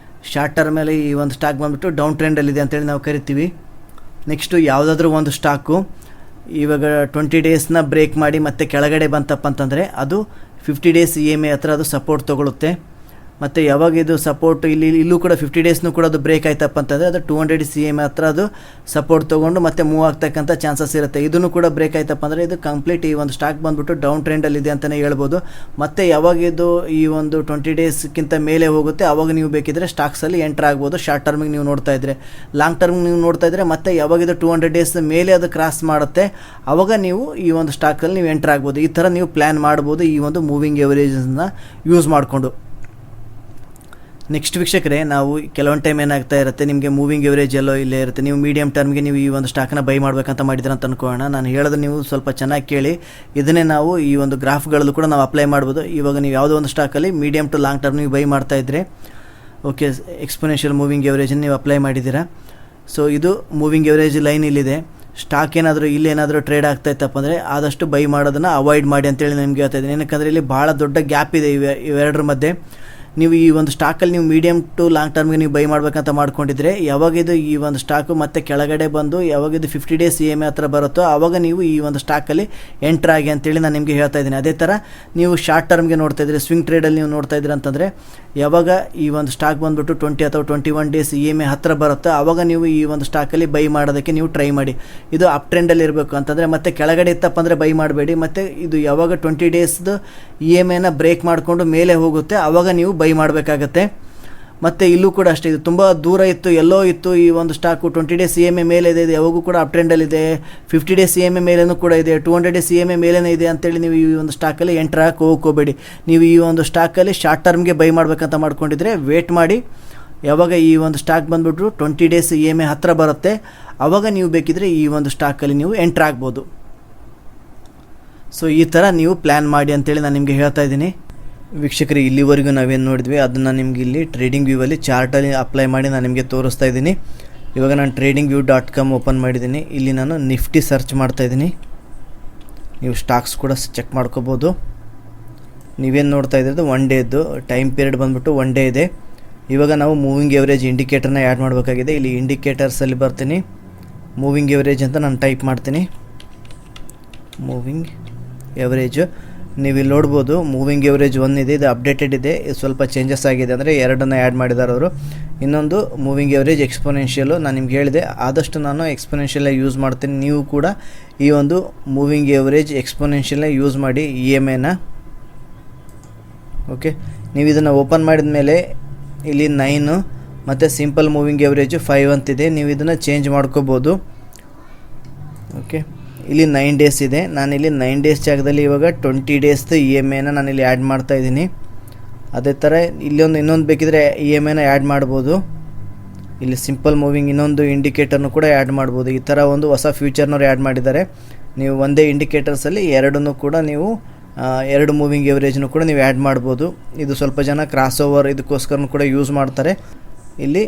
ಶಾರ್ಟ್ ಟರ್ಮಲ್ಲಿ ಈ ಒಂದು ಸ್ಟಾಕ್ ಬಂದುಬಿಟ್ಟು ಡೌನ್ ಟ್ರೆಂಡಲ್ಲಿದೆ ಅಂತೇಳಿ ನಾವು ಕರಿತೀವಿ. ನೆಕ್ಸ್ಟು ಯಾವುದಾದ್ರೂ ಒಂದು ಸ್ಟಾಕು ಇವಾಗ 20 ಡೇಸ್ನ ಬ್ರೇಕ್ ಮಾಡಿ ಮತ್ತೆ ಕೆಳಗಡೆ ಬಂತಪ್ಪ ಅಂತಂದರೆ ಅದು 50 ಡೇಸ್ EMA ಹತ್ರ ಅದು ಸಪೋರ್ಟ್ ತೊಗೊಳುತ್ತೆ. ಮತ್ತು ಯಾವಾಗ ಇದು ಸಪೋರ್ಟ್ ಇಲ್ಲೂ ಕೂಡ 50 ಡೇಸ್ನೂ ಕೂಡ ಅದು ಬ್ರೇಕ್ ಆಯ್ತಪ್ಪ ಅಂತಂದರೆ ಅದು 200 ಡೇಸ್ EMA ಹತ್ರ ಅದು ಸಪೋರ್ಟ್ ತೊಗೊಂಡು ಮತ್ತೆ ಮೂವ್ ಆಗ್ತಕ್ಕಂಥ ಚಾನ್ಸಸ್ ಇರುತ್ತೆ. ಇದನ್ನು ಕೂಡ ಬ್ರೇಕ್ ಆಯ್ತಪ್ಪ ಅಂದರೆ ಇದು ಕಂಪ್ಲೀಟ್ ಈ ಒಂದು ಸ್ಟಾಕ್ ಬಂದುಬಿಟ್ಟು ಡೌನ್ ಟ್ರೆಂಡಲ್ಲಿದೆ ಅಂತಲೇ ಹೇಳ್ಬೋದು. ಮತ್ತು ಯಾವಾಗ ಇದು ಈ ಒಂದು 20 ಡೇಸ್ಗಿಂತ ಮೇಲೆ ಹೋಗುತ್ತೆ ಆವಾಗ ನೀವು ಬೇಕಿದ್ದರೆ ಸ್ಟಾಕ್ಸಲ್ಲಿ ಎಂಟ್ರ್ ಆಗ್ಬೋದು. ಶಾರ್ಟ್ ಟರ್ಮಿಗೆ ನೀವು ನೋಡ್ತಾ ಇದ್ದರೆ, ಲಾಂಗ್ ಟರ್ಮಿಗೆ ನೀವು ನೋಡ್ತಾ ಇದ್ದರೆ ಮತ್ತು ಯಾವಾಗ ಇದು 200 ಡೇಸ್ ಮೇಲೆ ಅದು ಕ್ರಾಸ್ ಮಾಡುತ್ತೆ ಆವಾಗ ನೀವು ಈ ಒಂದು ಸ್ಟಾಕಲ್ಲಿ ನೀವು ಎಂಟ್ರ್ ಆಗ್ಬೋದು. ಈ ಥರ ನೀವು ಪ್ಲ್ಯಾನ್ ಮಾಡ್ಬೋದು ಈ ಒಂದು ಮೂವಿಂಗ್ ಎವರೇಜಸ್ನ ಯೂಸ್ ಮಾಡಿಕೊಂಡು. ನೆಕ್ಸ್ಟ್ ವೀಕ್ಷಕರೇ, ನಾವು ಕೆಲವೊಂದು ಟೈಮ್ ಏನಾಗ್ತಾ ಇರುತ್ತೆ, ನಿಮಗೆ ಮೂವಿಂಗ್ ಎವರೇಜ್ ಎಲ್ಲೋ ಇಲ್ಲೇ ಇರುತ್ತೆ. ನೀವು ಮೀಡಿಯಮ್ ಟರ್ಮ್ಗೆ ನೀವು ಈ ಒಂದು ಸ್ಟಾಕ್ನ ಬೈ ಮಾಡಬೇಕಂತ ಮಾಡಿದ್ರೆ ಅಂತ ಅನ್ಕೊಳ್ಳೋಣ. ನಾನು ಹೇಳೋದು ನೀವು ಸ್ವಲ್ಪ ಚೆನ್ನಾಗಿ ಕೇಳಿ. ಇದನ್ನೇ ನಾವು ಈ ಒಂದು ಗ್ರಾಫ್ಗಳಲ್ಲೂ ಕೂಡ ನಾವು ಅಪ್ಲೈ ಮಾಡ್ಬೋದು. ಇವಾಗ ನೀವು ಯಾವುದೋ ಒಂದು ಸ್ಟಾಕಲ್ಲಿ ಮೀಡಿಯಮ್ ಟು ಲಾಂಗ್ ಟರ್ಮ್ ನೀವು ಬೈ ಮಾಡ್ತಾ ಇದ್ದರೆ, ಓಕೆ, ಎಕ್ಸ್ಪೋನೆನ್ಷಿಯಲ್ ಮೂವಿಂಗ್ ಎವರೇಜನ್ನು ನೀವು ಅಪ್ಲೈ ಮಾಡಿದ್ದೀರಾ. ಸೊ ಇದು ಮೂವಿಂಗ್ ಎವರೇಜ್ ಲೈನ್ ಇಲ್ಲಿದೆ. ಸ್ಟಾಕ್ ಏನಾದರೂ ಇಲ್ಲೇನಾದರೂ ಟ್ರೇಡ್ ಆಗ್ತಾ ಇತ್ತಪ್ಪ ಅಂದರೆ ಆದಷ್ಟು ಬೈ ಮಾಡೋದನ್ನು ಅವಾಯ್ಡ್ ಮಾಡಿ ಅಂತೇಳಿ ನಿಮಗೆ ಹೇಳ್ತಾ ಇದ್ದೀನಿ. ಏನಕ್ಕಂದರೆ ಇಲ್ಲಿ ಭಾಳ ದೊಡ್ಡ ಗ್ಯಾಪ್ ಇದೆ ಇವೆರಡರ ಮಧ್ಯೆ. ನೀವು ಈ ಒಂದು ಸ್ಟಾಕಲ್ಲಿ ನೀವು ಮೀಡಿಯಮ್ ಟು ಲಾಂಗ್ ಟರ್ಮ್ಗೆ ನೀವು ಬೈ ಮಾಡಬೇಕಂತ ಮಾಡ್ಕೊಂಡಿದ್ರೆ ಯಾವಾಗಿದು ಈ ಒಂದು ಸ್ಟಾಕು ಮತ್ತೆ ಕೆಳಗಡೆ ಬಂದು ಯಾವಾಗಿದು 50 ಡೇಸ್ EMA ಹತ್ರ ಬರುತ್ತೋ ಆವಾಗ ನೀವು ಈ ಒಂದು ಸ್ಟಾಕಲ್ಲಿ ಎಂಟ್ರ್ ಆಗಿ ಅಂತೇಳಿ ನಾನು ನಿಮಗೆ ಹೇಳ್ತಾ ಇದ್ದೀನಿ. ಅದೇ ಥರ ನೀವು ಶಾರ್ಟ್ ಟರ್ಮ್ಗೆ ನೋಡ್ತಾ ಇದ್ದೀರಿ, ಸ್ವಿಂಗ್ ಟ್ರೇಡಲ್ಲಿ ನೀವು ನೋಡ್ತಾ ಇದ್ದೀರಿ ಅಂತಂದರೆ ಯಾವಾಗ ಈ ಒಂದು ಸ್ಟಾಕ್ ಬಂದುಬಿಟ್ಟು 20 ಅಥವಾ 21 ಡೇಸ್ EMA ಹತ್ರ ಬರುತ್ತೋ ಆವಾಗ ನೀವು ಈ ಒಂದು ಸ್ಟಾಕಲ್ಲಿ ಬೈ ಮಾಡೋದಕ್ಕೆ ನೀವು ಟ್ರೈ ಮಾಡಿ. ಇದು ಅಪ್ ಟ್ರೆಂಡಲ್ಲಿ ಇರಬೇಕು ಅಂತಂದರೆ ಮತ್ತೆ ಕೆಳಗಡೆ ಇತ್ತಪ್ಪ ಅಂದರೆ ಬೈ ಮಾಡಬೇಡಿ. ಮತ್ತು ಇದು ಯಾವಾಗ 20 ಡೇಸ್ದು EMAನ ಬ್ರೇಕ್ ಮಾಡಿಕೊಂಡು ಮೇಲೆ ಹೋಗುತ್ತೆ ಆವಾಗ ನೀವು ಬೈ ಮಾಡಬೇಕಾಗತ್ತೆ. ಮತ್ತು ಇಲ್ಲೂ ಕೂಡ ಅಷ್ಟೇ, ಇದು ತುಂಬ ದೂರ ಇತ್ತು, ಎಲ್ಲೋ ಇತ್ತು ಈ ಒಂದು ಸ್ಟಾಕು. 20 ಡೇಸ್ EMI ಮೇಲೆ ಇದೆ, ಇದು ಯಾವಾಗೂ ಕೂಡ ಅಪ್ ಟ್ರೆಂಡಲ್ಲಿದೆ. 50 ಡೇಸ್ EMI ಮೇಲೇನೂ ಕೂಡ ಇದೆ, 200 ಡೇಸ್ EMI ಮೇಲೇ ಇದೆ ಅಂತೇಳಿ ನೀವು ಈ ಒಂದು ಸ್ಟಾಕಲ್ಲಿ ಎಂಟ್ರ್ ಹಾಕಿ ಹೋಗ್ಕೋಬೇಡಿ. ನೀವು ಈ ಒಂದು ಸ್ಟಾಕಲ್ಲಿ ಶಾರ್ಟ್ ಟರ್ಮ್ಗೆ ಬೈ ಮಾಡಬೇಕಂತ ಮಾಡ್ಕೊಂಡಿದ್ರೆ ವೇಟ್ ಮಾಡಿ. ಯಾವಾಗ ಈ ಒಂದು ಸ್ಟಾಕ್ ಬಂದುಬಿಟ್ಟು 20 ಡೇಸ್ EMI ಹತ್ತಿರ ಬರುತ್ತೆ, ಆವಾಗ ನೀವು ಬೇಕಿದ್ರೆ ಈ ಒಂದು ಸ್ಟಾಕಲ್ಲಿ ನೀವು ಎಂಟ್ರ್ ಆಗ್ಬೋದು. ಸೊ ಈ ಥರ ನೀವು ಪ್ಲ್ಯಾನ್ ಮಾಡಿ ಅಂತೇಳಿ ನಾನು ನಿಮಗೆ ಹೇಳ್ತಾ ಇದ್ದೀನಿ. ವೀಕ್ಷಕರಿಗೆ, ಇಲ್ಲಿವರೆಗೂ ನಾವೇನು ನೋಡಿದ್ವಿ ಅದನ್ನು ನಿಮ್ಗೆ ಇಲ್ಲಿ ಟ್ರೇಡಿಂಗ್ ವ್ಯೂವಲ್ಲಿ ಚಾರ್ಟಲ್ಲಿ ಅಪ್ಲೈ ಮಾಡಿ ನಾನು ನಿಮಗೆ ತೋರಿಸ್ತಾ ಇದ್ದೀನಿ. ಇವಾಗ ನಾನು tradingview.com ಓಪನ್ ಮಾಡಿದ್ದೀನಿ. ಇಲ್ಲಿ ನಾನು ನಿಫ್ಟಿ ಸರ್ಚ್ ಮಾಡ್ತಾಯಿದ್ದೀನಿ. ನೀವು ಸ್ಟಾಕ್ಸ್ ಕೂಡ ಚೆಕ್ ಮಾಡ್ಕೋಬೋದು. ನೀವೇನು ನೋಡ್ತಾ ಇದ್ದೀರದು 1 ಡೇದು ಟೈಮ್ ಪೀರಿಯಡ್ ಬಂದುಬಿಟ್ಟು 1 ಡೇ ಇದೆ. ಇವಾಗ ನಾವು ಮೂವಿಂಗ್ ಎವರೇಜ್ ಇಂಡಿಕೇಟರ್ನ ಆ್ಯಡ್ ಮಾಡಬೇಕಾಗಿದೆ. ಇಲ್ಲಿ ಇಂಡಿಕೇಟರ್ಸಲ್ಲಿ ಬರ್ತೀನಿ, ಮೂವಿಂಗ್ ಎವರೇಜ್ ಅಂತ ನಾನು ಟೈಪ್ ಮಾಡ್ತೀನಿ. ಮೂವಿಂಗ್ ಎವರೇಜು ನೀವು ಇಲ್ಲಿ ನೋಡ್ಬೋದು. ಮೂವಿಂಗ್ ಎವರೇಜ್ 1 ಇದೆ, ಇದು ಅಪ್ಡೇಟೆಡ್ ಇದೆ, ಇದು ಸ್ವಲ್ಪ ಚೇಂಜಸ್ ಆಗಿದೆ, ಅಂದರೆ 2 ಆ್ಯಡ್ ಮಾಡಿದ್ದಾರೆ ಅವರು. ಇನ್ನೊಂದು ಮೂವಿಂಗ್ ಎವರೇಜ್ ಎಕ್ಸ್ಪೋನೆನ್ಷಿಯಲು. ನಾನು ನಿಮ್ಗೆ ಹೇಳಿದೆ ಆದಷ್ಟು ನಾನು ಎಕ್ಸ್ಪೋನೆನ್ಷಿಯಲ್ಲೇ ಯೂಸ್ ಮಾಡ್ತೀನಿ. ನೀವು ಕೂಡ ಈ ಒಂದು ಮೂವಿಂಗ್ ಎವರೇಜ್ ಎಕ್ಸ್ಪೋನೆನ್ಷಿಯಲ್ಲೇ ಯೂಸ್ ಮಾಡಿ EMIನ. ಓಕೆ, ನೀವು ಇದನ್ನು ಓಪನ್ ಮಾಡಿದ ಮೇಲೆ ಇಲ್ಲಿ 9 ಮತ್ತು ಸಿಂಪಲ್ ಮೂವಿಂಗ್ ಎವರೇಜು 5 ಅಂತಿದೆ. ನೀವು ಇದನ್ನು ಚೇಂಜ್ ಮಾಡ್ಕೋಬೋದು. ಓಕೆ, ಇಲ್ಲಿ 9 ಡೇಸ್ ಇದೆ. ನಾನಿಲ್ಲಿ 9 ಡೇಸ್ ಜಾಗದಲ್ಲಿ ಇವಾಗ 20 ಡೇಸ್ದು EMIನ ನಾನಿಲ್ಲಿ ಆ್ಯಡ್ ಮಾಡ್ತಾಯಿದ್ದೀನಿ. ಅದೇ ಥರ ಇಲ್ಲಿ ಇನ್ನೊಂದು ಬೇಕಿದ್ರೆ EMIನ ಆ್ಯಡ್ ಮಾಡ್ಬೋದು. ಇಲ್ಲಿ ಸಿಂಪಲ್ ಮೂವಿಂಗ್ ಇನ್ನೊಂದು ಇಂಡಿಕೇಟರ್ನು ಕೂಡ ಆ್ಯಡ್ ಮಾಡ್ಬೋದು. ಈ ಥರ ಒಂದು ಹೊಸ ಫ್ಯೂಚರ್ನವ್ರು ಆ್ಯಡ್ ಮಾಡಿದ್ದಾರೆ. ನೀವು ಒಂದೇ ಇಂಡಿಕೇಟರ್ಸಲ್ಲಿ ಎರಡನ್ನೂ ಕೂಡ ನೀವು 2 ಮೂವಿಂಗ್ ಎವರೇಜ್ನು ಕೂಡ ನೀವು ಆ್ಯಡ್ ಮಾಡ್ಬೋದು. ಇದು ಸ್ವಲ್ಪ ಜನ ಕ್ರಾಸ್ ಓವರ್ ಇದಕ್ಕೋಸ್ಕರನೂ ಕೂಡ ಯೂಸ್ ಮಾಡ್ತಾರೆ. ಇಲ್ಲಿ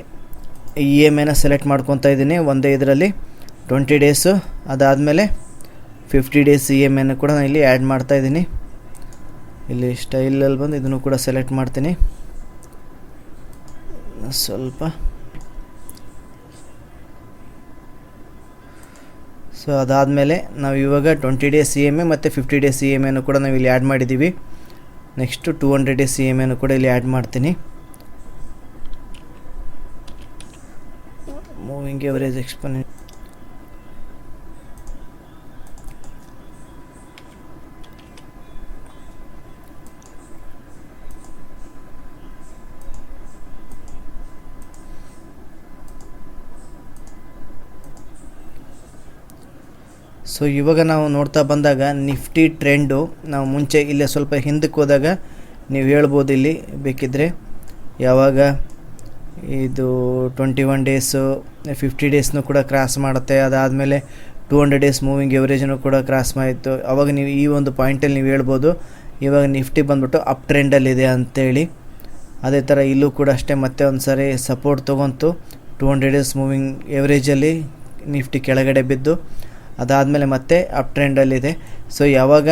EMIನ ಸೆಲೆಕ್ಟ್ ಮಾಡ್ಕೊತಾ ಇದ್ದೀನಿ ಒಂದೇ ಇದರಲ್ಲಿ 20 ಡೇಸು. ಅದಾದಮೇಲೆ 50 ಡೇಸ್ EMIನ ಕೂಡ ನಾನು ಇಲ್ಲಿ ಆ್ಯಡ್ ಮಾಡ್ತಾಯಿದ್ದೀನಿ. ಇಲ್ಲಿ ಸ್ಟೈಲಲ್ಲಿ ಬಂದು ಇದನ್ನು ಕೂಡ ಸೆಲೆಕ್ಟ್ ಮಾಡ್ತೀನಿ ಸ್ವಲ್ಪ. ಸೊ ಅದಾದಮೇಲೆ ನಾವು ಇವಾಗ 20 ಡೇಸ್ EMI ಮತ್ತು 50 ಡೇಸ್ EMIನೂ ಕೂಡ ನಾವು ಇಲ್ಲಿ ಆ್ಯಡ್ ಮಾಡಿದ್ದೀವಿ. ನೆಕ್ಸ್ಟು 200 ಡೇಸ್ EMIನೂ ಕೂಡ ಇಲ್ಲಿ ಆ್ಯಡ್ ಮಾಡ್ತೀನಿ. Moving average exponential. ಸೊ ಇವಾಗ ನಾವು ನೋಡ್ತಾ ಬಂದಾಗ ನಿಫ್ಟಿ ಟ್ರೆಂಡು ನಾವು ಮುಂಚೆ ಇಲ್ಲೇ ಸ್ವಲ್ಪ ಹಿಂದಕ್ಕೆ ಹೋದಾಗ ನೀವು ಹೇಳ್ಬೋದು ಇಲ್ಲಿ ಬೇಕಿದ್ದರೆ ಯಾವಾಗ ಇದು 21 ಡೇಸು 50 ಡೇಸ್ನೂ ಕೂಡ ಕ್ರಾಸ್ ಮಾಡುತ್ತೆ. ಅದಾದಮೇಲೆ 200 ಡೇಸ್ ಮೂವಿಂಗ್ ಎವರೇಜನ್ನು ಕೂಡ ಕ್ರಾಸ್ ಮಾಡಿತ್ತು. ಆವಾಗ ನೀವು ಈ ಒಂದು ಪಾಯಿಂಟಲ್ಲಿ ನೀವು ಹೇಳ್ಬೋದು ಇವಾಗ ನಿಫ್ಟಿ ಬಂದ್ಬಿಟ್ಟು ಅಪ್ ಟ್ರೆಂಡಲ್ಲಿದೆ ಅಂಥೇಳಿ. ಅದೇ ಥರ ಇಲ್ಲೂ ಕೂಡ ಅಷ್ಟೇ, ಮತ್ತೆ ಒಂದು ಸಾರಿ ಸಪೋರ್ಟ್ ತೊಗೊಂತು 200 ಡೇಸ್ ಮೂವಿಂಗ್ ಎವರೇಜಲ್ಲಿ ನಿಫ್ಟಿ ಕೆಳಗಡೆ ಬಿದ್ದು ಅದಾದಮೇಲೆ ಮತ್ತೆ ಅಪ್ ಟ್ರೆಂಡಲ್ಲಿದೆ. ಸೊ ಯಾವಾಗ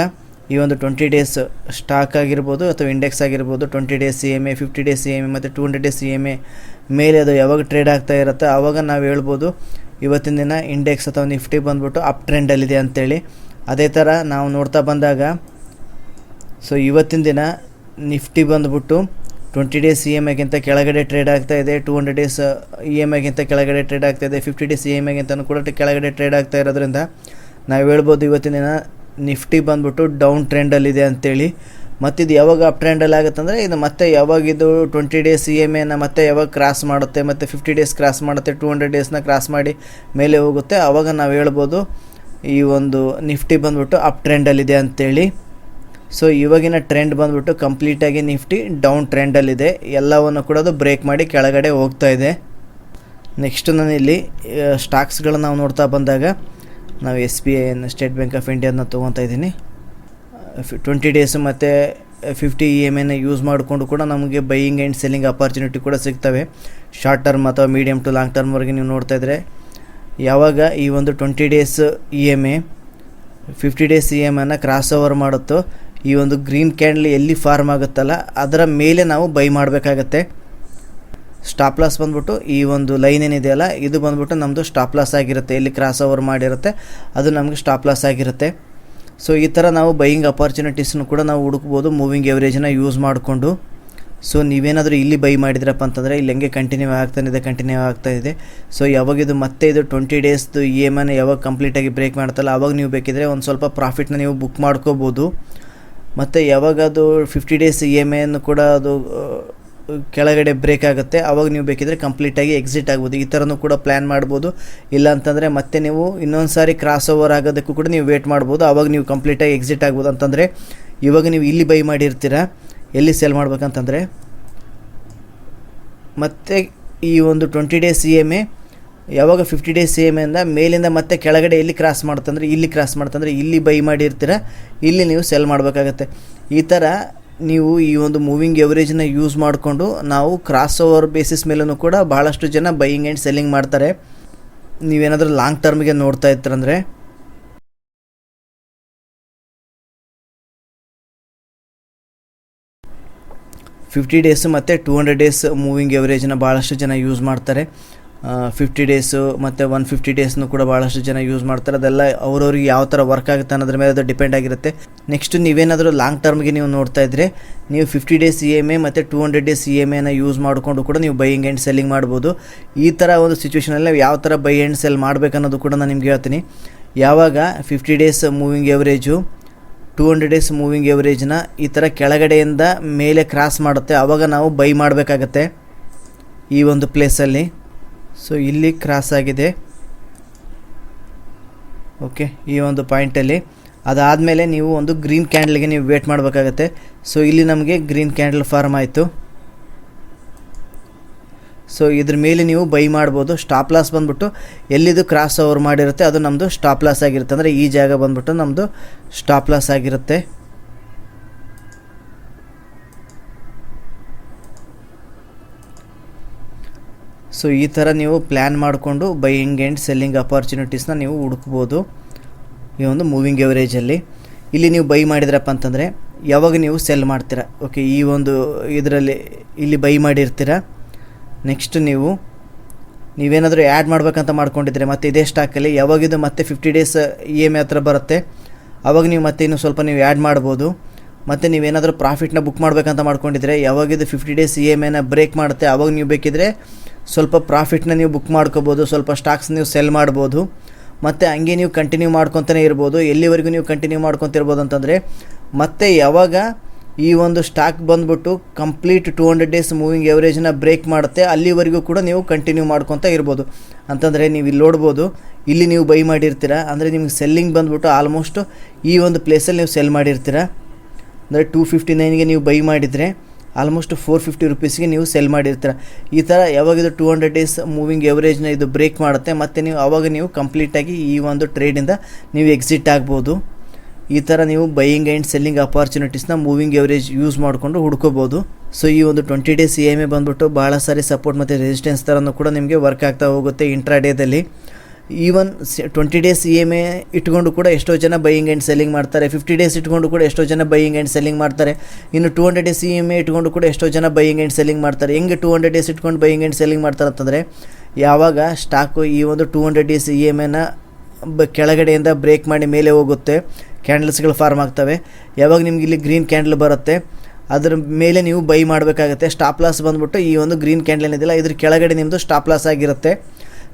ಈ ಒಂದು 20 ಡೇಸ್ ಸ್ಟಾಕ್ ಆಗಿರ್ಬೋದು ಅಥವಾ ಇಂಡೆಕ್ಸ್ ಆಗಿರ್ಬೋದು 20 ಡೇಸ್ EMI 50 ಡೇಸ್ EMI ಮತ್ತು 200 ಡೇಸ್ EMI ಮೇಲೆ ಅದು ಯಾವಾಗ ಟ್ರೇಡ್ ಆಗ್ತಾ ಇರುತ್ತೆ ಆವಾಗ ನಾವು ಹೇಳ್ಬೋದು ಇವತ್ತಿನ ದಿನ ಇಂಡೆಕ್ಸ್ ಅಥವಾ ನಿಫ್ಟಿ ಬಂದ್ಬಿಟ್ಟು ಅಪ್ ಟ್ರೆಂಡಲ್ಲಿದೆ ಅಂಥೇಳಿ. ಅದೇ ಥರ ನಾವು ನೋಡ್ತಾ ಬಂದಾಗ ಸೊ ಇವತ್ತಿನ ದಿನ ನಿಫ್ಟಿ ಬಂದ್ಬಿಟ್ಟು 20 ಡೇಸ್ EMIಗಿಂತ ಕೆಳಗಡೆ ಟ್ರೇಡ್ ಆಗ್ತಾ ಇದೆ, 200 ಡೇಸ್ EMIಗಿಂತ ಕೆಳಗಡೆ ಟ್ರೇಡ್ ಆಗ್ತಾ ಇದೆ, 50 ಡೇಸ್ EMIಗಿಂತನೂ ಕೂಡ ಕೆಳಗಡೆ ಟ್ರೇಡ್ ಆಗ್ತಾ ಇರೋದ್ರಿಂದ ನಾವು ಹೇಳ್ಬೋದು ಇವತ್ತಿನ ದಿನ ನಿಫ್ಟಿ ಬಂದ್ಬಿಟ್ಟು ಡೌನ್ ಟ್ರೆಂಡಲ್ಲಿದೆ ಅಂಥೇಳಿ. ಮತ್ತು ಇದು ಯಾವಾಗ ಅಪ್ ಟ್ರೆಂಡಲ್ಲಿ ಆಗುತ್ತಂದರೆ ಇದು ಮತ್ತೆ ಯಾವಾಗ ಇದು 20 ಡೇಸ್ EMIನ ಮತ್ತೆ ಯಾವಾಗ ಕ್ರಾಸ್ ಮಾಡುತ್ತೆ ಮತ್ತು 50 ಡೇಸ್ ಕ್ರಾಸ್ ಮಾಡುತ್ತೆ 200 ಡೇಸ್ನ ಕ್ರಾಸ್ ಮಾಡಿ ಮೇಲೆ ಹೋಗುತ್ತೆ ಆವಾಗ ನಾವು ಹೇಳ್ಬೋದು ಈ ಒಂದು ನಿಫ್ಟಿ ಬಂದ್ಬಿಟ್ಟು ಅಪ್ ಟ್ರೆಂಡಲ್ಲಿದೆ ಅಂಥೇಳಿ. ಸೊ ಇವಾಗಿನ ಟ್ರೆಂಡ್ ಬಂದ್ಬಿಟ್ಟು ಕಂಪ್ಲೀಟಾಗಿ ನಿಫ್ಟಿ ಡೌನ್ ಟ್ರೆಂಡಲ್ಲಿದೆ, ಎಲ್ಲವನ್ನು ಕೂಡ ಅದು ಬ್ರೇಕ್ ಮಾಡಿ ಕೆಳಗಡೆ ಹೋಗ್ತಾ ಇದೆ. ನೆಕ್ಸ್ಟು ನಾನು ಇಲ್ಲಿ ಸ್ಟಾಕ್ಸ್ಗಳನ್ನ ನಾವು ನೋಡ್ತಾ ಬಂದಾಗ ನಾವು SBI ಸ್ಟೇಟ್ ಬ್ಯಾಂಕ್ ಆಫ್ ಇಂಡಿಯಾನ ತೊಗೊತಾ ಇದ್ದೀನಿ. 20 ಡೇಸು ಮತ್ತು 50 EMIನ ಯೂಸ್ ಮಾಡಿಕೊಂಡು ಕೂಡ ನಮಗೆ ಬೈಯಿಂಗ್ ಆ್ಯಂಡ್ ಸೆಲ್ಲಿಂಗ್ ಅಪಾರ್ಚುನಿಟಿ ಕೂಡ ಸಿಗ್ತವೆ. ಶಾರ್ಟ್ ಟರ್ಮ್ ಅಥವಾ ಮೀಡಿಯಮ್ ಟು ಲಾಂಗ್ ಟರ್ಮ್ವರೆಗೆ ನೀವು ನೋಡ್ತಾ ಇದ್ದರೆ ಯಾವಾಗ ಈ ಒಂದು 20 ಡೇಸ್ EMI 50 ಡೇಸ್ EMIನ ಕ್ರಾಸ್ ಓವರ್ ಮಾಡುತ್ತೋ ಈ ಒಂದು ಗ್ರೀನ್ ಕ್ಯಾಂಡಲ್ ಎಲ್ಲಿ ಫಾರ್ಮ್ ಆಗುತ್ತಲ್ಲ ಅದರ ಮೇಲೆ ನಾವು ಬೈ ಮಾಡಬೇಕಾಗತ್ತೆ. ಸ್ಟಾಪ್ ಲಾಸ್ ಬಂದ್ಬಿಟ್ಟು ಈ ಒಂದು ಲೈನ್ ಏನಿದೆಯಲ್ಲ ಇದು ಬಂದ್ಬಿಟ್ಟು ನಮ್ಮದು ಸ್ಟಾಪ್ ಲಾಸ್ ಆಗಿರುತ್ತೆ, ಎಲ್ಲಿ ಕ್ರಾಸ್ ಓವರ್ ಮಾಡಿರುತ್ತೆ ಅದು ನಮಗೆ ಸ್ಟಾಪ್ ಲಾಸ್ ಆಗಿರುತ್ತೆ. ಸೊ ಈ ಥರ ನಾವು ಬೈಯಿಂಗ್ ಅಪಾರ್ಚುನಿಟೀಸ್ನು ಕೂಡ ನಾವು ಹುಡುಕ್ಬೋದು ಮೂವಿಂಗ್ ಎವರೇಜನ್ನ ಯೂಸ್ ಮಾಡಿಕೊಂಡು. ಸೊ ನೀವೇನಾದರೂ ಇಲ್ಲಿ ಬೈ ಮಾಡಿದ್ರಪ್ಪ ಅಂತಂದರೆ ಇಲ್ಲಿ ಹೆಂಗೆ ಕಂಟಿನ್ಯೂ ಆಗ್ತಾ ಇದೆ. ಸೊ ಯಾವಾಗಿದು ಮತ್ತೆ ಇದು 20 ಡೇಸ್ದು EMIನ ಯಾವಾಗ ಕಂಪ್ಲೀಟಾಗಿ ಬ್ರೇಕ್ ಮಾಡ್ತಲ್ಲ ಆವಾಗ ನೀವು ಬೇಕಿದ್ರೆ ಒಂದು ಸ್ವಲ್ಪ ಪ್ರಾಫಿಟ್ನ ನೀವು ಬುಕ್ ಮಾಡ್ಕೋಬೋದು. ಮತ್ತು ಯಾವಾಗ ಅದು 50 ಡೇಸ್ EMIಯನ್ನು ಕೂಡ ಅದು ಕೆಳಗಡೆ ಬ್ರೇಕ್ ಆಗುತ್ತೆ, ಆವಾಗ ನೀವು ಬೇಕಿದ್ರೆ ಕಂಪ್ಲೀಟಾಗಿ ಎಕ್ಸಿಟ್ ಆಗ್ಬೋದು. ಈ ಥರನೂ ಕೂಡ ಪ್ಲ್ಯಾನ್ ಮಾಡ್ಬೋದು. ಇಲ್ಲ ಅಂತಂದರೆ ಮತ್ತೆ ನೀವು ಇನ್ನೊಂದು ಸಾರಿ ಕ್ರಾಸ್ ಓವರ್ ಆಗೋದಕ್ಕೂ ಕೂಡ ನೀವು ವೇಟ್ ಮಾಡ್ಬೋದು, ಆವಾಗ ನೀವು ಕಂಪ್ಲೀಟಾಗಿ ಎಕ್ಸಿಟ್ ಆಗ್ಬೋದು. ಅಂತಂದರೆ ಇವಾಗ ನೀವು ಇಲ್ಲಿ ಬೈ ಮಾಡಿರ್ತೀರ, ಎಲ್ಲಿ ಸೆಲ್ ಮಾಡ್ಬೇಕಂತಂದರೆ ಮತ್ತು ಈ ಒಂದು 20 ಡೇಸ್ EMA ಯಾವಾಗ 50 ಡೇಸ್ EMAಯಿಂದ ಮೇಲಿಂದ ಮತ್ತೆ ಕೆಳಗಡೆ ಎಲ್ಲಿ ಕ್ರಾಸ್ ಮಾಡ್ತಂದರೆ ಇಲ್ಲಿ ಬೈ ಮಾಡಿರ್ತೀರ, ಇಲ್ಲಿ ನೀವು ಸೆಲ್ ಮಾಡಬೇಕಾಗತ್ತೆ. ಈ ಥರ ನೀವು ಈ ಒಂದು ಮೂವಿಂಗ್ ಎವರೇಜ್ನ ಯೂಸ್ ಮಾಡಿಕೊಂಡು ನಾವು ಕ್ರಾಸ್ ಓವರ್ ಬೇಸಿಸ್ ಮೇಲೂ ಕೂಡ ಭಾಳಷ್ಟು ಜನ ಬೈಯಿಂಗ್ ಆ್ಯಂಡ್ ಸೆಲ್ಲಿಂಗ್ ಮಾಡ್ತಾರೆ. ನೀವೇನಾದರೂ ಲಾಂಗ್ ಟರ್ಮ್ಗೆ ನೋಡ್ತಾ ಇರ್ತೀರಂದರೆ $50 ಡೇಸು ಮತ್ತು 200 ಡೇಸ್ ಮೂವಿಂಗ್ ಎವರೇಜ್ನ ಭಾಳಷ್ಟು ಜನ ಯೂಸ್ ಮಾಡ್ತಾರೆ. 50 ಡೇಸು ಮತ್ತು 150 ಡೇಸ್ನು ಕೂಡ ಭಾಳಷ್ಟು ಜನ ಯೂಸ್ ಮಾಡ್ತಾರೆ. ಅದೆಲ್ಲ ಅವ್ರವ್ರಿಗೆ ಯಾವ ಥರ ವರ್ಕ್ ಆಗುತ್ತೆ ಅನ್ನೋದ್ರ ಮೇಲೆ ಅದು ಡಿಪೆಂಡ್ ಆಗಿರುತ್ತೆ. ನೆಕ್ಸ್ಟ್ ನೀವೇನಾದರೂ ಲಾಂಗ್ ಟರ್ಮ್ಗೆ ನೀವು ನೋಡ್ತಾ ಇದ್ದರೆ ನೀವು 50 ಡೇಸ್ EMA ಮತ್ತು 200 ಡೇಸ್ EMAನ ಯೂಸ್ ಮಾಡಿಕೊಂಡು ಕೂಡ ನೀವು ಬೈಯಿಂಗ್ ಆ್ಯಂಡ್ ಸೆಲ್ಲಿಂಗ್ ಮಾಡ್ಬೋದು. ಈ ಥರ ಒಂದು ಸಿಚುವೇಷನಲ್ಲಿ ಯಾವ ಥರ ಬೈ ಆ್ಯಂಡ್ ಸೆಲ್ ಮಾಡಬೇಕನ್ನೋದು ಕೂಡ ನಾನು ನಿಮ್ಗೆ ಹೇಳ್ತೀನಿ. ಯಾವಾಗ 50 days moving average 200 days moving ಎವರೇಜ್ನ ಈ ಥರ ಕೆಳಗಡೆಯಿಂದ ಮೇಲೆ ಕ್ರಾಸ್ ಮಾಡುತ್ತೆ, ಆವಾಗ ನಾವು ಬೈ ಮಾಡಬೇಕಾಗತ್ತೆ ಈ ಒಂದು ಪ್ಲೇಸಲ್ಲಿ. ಸೊ ಇಲ್ಲಿ ಕ್ರಾಸ್ ಆಗಿದೆ, ಓಕೆ, ಈ ಒಂದು ಪಾಯಿಂಟಲ್ಲಿ. ಅದಾದಮೇಲೆ ನೀವು ಒಂದು ಗ್ರೀನ್ ಕ್ಯಾಂಡಲ್ಗೆ ನೀವು ವೇಟ್ ಮಾಡಬೇಕಾಗತ್ತೆ. ಸೊ ಇಲ್ಲಿ ನಮಗೆ ಗ್ರೀನ್ ಕ್ಯಾಂಡಲ್ ಫಾರ್ಮ್ ಆಯಿತು. ಸೊ ಇದ್ರ ಮೇಲೆ ನೀವು ಬೈ ಮಾಡ್ಬೋದು. ಸ್ಟಾಪ್ ಲಾಸ್ ಬಂದ್ಬಿಟ್ಟು ಎಲ್ಲಿದು ಕ್ರಾಸ್ ಓವರ್ ಮಾಡಿರುತ್ತೆ ಅದು ನಮ್ಮದು ಸ್ಟಾಪ್ ಲಾಸ್ ಆಗಿರುತ್ತೆ. ಅಂದರೆ ಈ ಜಾಗ ಬಂದ್ಬಿಟ್ಟು ನಮ್ಮದು ಸ್ಟಾಪ್ ಲಾಸ್ ಆಗಿರುತ್ತೆ. ಸೊ ಈ ಥರ ನೀವು ಪ್ಲ್ಯಾನ್ ಮಾಡಿಕೊಂಡು ಬೈಯಿಂಗ್ ಆ್ಯಂಡ್ ಸೆಲ್ಲಿಂಗ್ ಅಪಾರ್ಚುನಿಟೀಸ್ನ ನೀವು ಹುಡುಕ್ಬೋದು ಈ ಒಂದು ಮೂವಿಂಗ್ ಎವರೇಜಲ್ಲಿ. ಇಲ್ಲಿ ನೀವು ಬೈ ಮಾಡಿದ್ರಪ್ಪ ಅಂತಂದರೆ ಯಾವಾಗ ನೀವು ಸೆಲ್ ಮಾಡ್ತೀರಾ, ಓಕೆ, ಈ ಒಂದು ಇದರಲ್ಲಿ ಇಲ್ಲಿ ಬೈ ಮಾಡಿರ್ತೀರ. ನೆಕ್ಸ್ಟ್ ನೀವೇನಾದರೂ ಆ್ಯಡ್ ಮಾಡ್ಬೇಕಂತ ಮಾಡ್ಕೊಂಡಿದ್ರೆ ಮತ್ತು ಇದೇ ಸ್ಟಾಕಲ್ಲಿ ಯಾವಾಗಿದು ಮತ್ತೆ 50 ಡೇಸ್ EMA ಹತ್ರ ಬರುತ್ತೆ, ಆವಾಗ ನೀವು ಮತ್ತೆ ಇನ್ನೂ ಸ್ವಲ್ಪ ನೀವು ಆ್ಯಡ್ ಮಾಡ್ಬೋದು. ಮತ್ತು ನೀವೇನಾದರೂ ಪ್ರಾಫಿಟ್ನ ಬುಕ್ ಮಾಡಬೇಕಂತ ಮಾಡ್ಕೊಂಡಿದ್ರೆ ಯಾವಾಗಿದು 50 ಡೇಸ್ EMAನ ಬ್ರೇಕ್ ಮಾಡುತ್ತೆ, ಆವಾಗ ನೀವು ಬೇಕಿದ್ರೆ ಸ್ವಲ್ಪ ಪ್ರಾಫಿಟ್ನ ನೀವು ಬುಕ್ ಮಾಡ್ಕೋಬೋದು, ಸ್ವಲ್ಪ ಸ್ಟಾಕ್ಸ್ ನೀವು ಸೆಲ್ ಮಾಡ್ಬೋದು. ಮತ್ತು ಹಂಗೆ ನೀವು ಕಂಟಿನ್ಯೂ ಮಾಡ್ಕೊತಾನೆ ಇರ್ಬೋದು. ಎಲ್ಲಿವರೆಗೂ ನೀವು ಕಂಟಿನ್ಯೂ ಮಾಡ್ಕೊತಿರ್ಬೋದು ಅಂತಂದರೆ ಮತ್ತೆ ಯಾವಾಗ ಈ ಒಂದು ಸ್ಟಾಕ್ ಬಂದ್ಬಿಟ್ಟು ಕಂಪ್ಲೀಟ್ 200 ಡೇಸ್ ಮೂವಿಂಗ್ ಎವರೇಜ್ನ ಬ್ರೇಕ್ ಮಾಡುತ್ತೆ ಅಲ್ಲಿವರೆಗೂ ಕೂಡ ನೀವು ಕಂಟಿನ್ಯೂ ಮಾಡ್ಕೊತಾ ಇರ್ಬೋದು. ಅಂತಂದರೆ ನೀವು ಇಲ್ಲಿ ನೋಡ್ಬೋದು, ಇಲ್ಲಿ ನೀವು ಬೈ ಮಾಡಿರ್ತೀರ, ಅಂದರೆ ನಿಮ್ಗೆ ಸೆಲ್ಲಿಂಗ್ ಬಂದ್ಬಿಟ್ಟು ಆಲ್ಮೋಸ್ಟ್ ಈ ಒಂದು ಪ್ಲೇಸಲ್ಲಿ ನೀವು ಸೆಲ್ ಮಾಡಿರ್ತೀರ. ಅಂದರೆ 259ಗೆ ನೀವು ಬೈ ಮಾಡಿದರೆ ಆಲ್ಮೋಸ್ಟ್ 450 ರುಪೀಸ್ಗೆ ನೀವು ಸೆಲ್ ಮಾಡಿರ್ತೀರ. ಈ ಥರ ಯಾವಾಗಿದು 200 ಡೇಸ್ ಮೂವಿಂಗ್ ಎವರೇಜ್ನ ಇದು ಬ್ರೇಕ್ ಮಾಡುತ್ತೆ ಮತ್ತು ನೀವು ಆವಾಗ ನೀವು ಕಂಪ್ಲೀಟಾಗಿ ಈ ಒಂದು ಟ್ರೇಡಿಂದ ನೀವು ಎಕ್ಸಿಟ್ ಆಗ್ಬೋದು. ಈ ಥರ ನೀವು ಬೈಯಿಂಗ್ ಆ್ಯಂಡ್ ಸೆಲ್ಲಿಂಗ್ ಅಪಾರ್ಚುನಿಟೀಸ್ನ ಮೂವಿಂಗ್ ಎವರೇಜ್ ಯೂಸ್ ಮಾಡಿಕೊಂಡು ಹುಡ್ಕೋಬೋದು. ಸೊ ಈ ಒಂದು 20 ಡೇಸ್ EMA ಬಂದ್ಬಿಟ್ಟು ಭಾಳ ಸಾರಿ ಸಪೋರ್ಟ್ ಮತ್ತು ರೆಸಿಸ್ಟೆನ್ಸ್ ಥರನೂ ಕೂಡ ನಿಮಗೆ ವರ್ಕ್ ಆಗ್ತಾ ಹೋಗುತ್ತೆ ಇಂಟ್ರಾಡೇದಲ್ಲಿ. ಈವನ್ 20 ಡೇಸ್ EMA ಇಟ್ಕೊಂಡು ಕೂಡ ಎಷ್ಟೋ ಜನ ಬೈಯಿಂಗ್ ಆ್ಯಂಡ್ ಸೆಲ್ಲಿಂಗ್ ಮಾಡ್ತಾರೆ. 50 ಡೇಸ್ ಇಟ್ಕೊಂಡು ಕೂಡ ಎಷ್ಟೋ ಜನ ಬೈಯಿಂಗ್ ಆ್ಯಂಡ್ ಸೆಲ್ಲಿಂಗ್ ಮಾಡ್ತಾರೆ. ಇನ್ನು 200 ಡೇಸ್ EMA ಇಟ್ಕೊಂಡು ಕೂಡ ಎಷ್ಟೋ ಜನ ಬೈಯಿಂಗ್ ಆ್ಯಂಡ್ ಸೆಲ್ಲಿಂಗ್ ಮಾಡ್ತಾರೆ. ಹೆಂಗೆ 200 ಡೇಸ್ ಇಟ್ಕೊಂಡು ಬೈಯಿಂಗ್ ಆ್ಯಂಡ್ ಸೆಲ್ಲಿಂಗ್ ಮಾಡ್ತಾರೆ ಅಂತಂದರೆ ಯಾವಾಗ ಸ್ಟಾಕು ಈ ಒಂದು 200 ಡೇಸ್ EMAನ ಕೆಳಗಡೆಯಿಂದ ಬ್ರೇಕ್ ಮಾಡಿ ಮೇಲೆ ಹೋಗುತ್ತೆ, ಕ್ಯಾಂಡಲ್ಸ್ಗಳು ಫಾರ್ಮ್ ಆಗ್ತವೆ. ಯಾವಾಗ ನಿಮ್ಗೆ ಇಲ್ಲಿ ಗ್ರೀನ್ ಕ್ಯಾಂಡಲ್ ಬರುತ್ತೆ ಅದ್ರ ಮೇಲೆ ನೀವು ಬೈ ಮಾಡಬೇಕಾಗುತ್ತೆ. ಸ್ಟಾಪ್ ಲಾಸ್ ಬಂದ್ಬಿಟ್ಟು ಈ ಒಂದು ಗ್ರೀನ್ ಕ್ಯಾಂಡಲ್ ಏನಿದೆಯಲ್ಲ ಇದ್ರ ಕೆಳಗಡೆ ನಿಮ್ಮದು ಸ್ಟಾಪ್ ಲಾಸ್ ಆಗಿರುತ್ತೆ.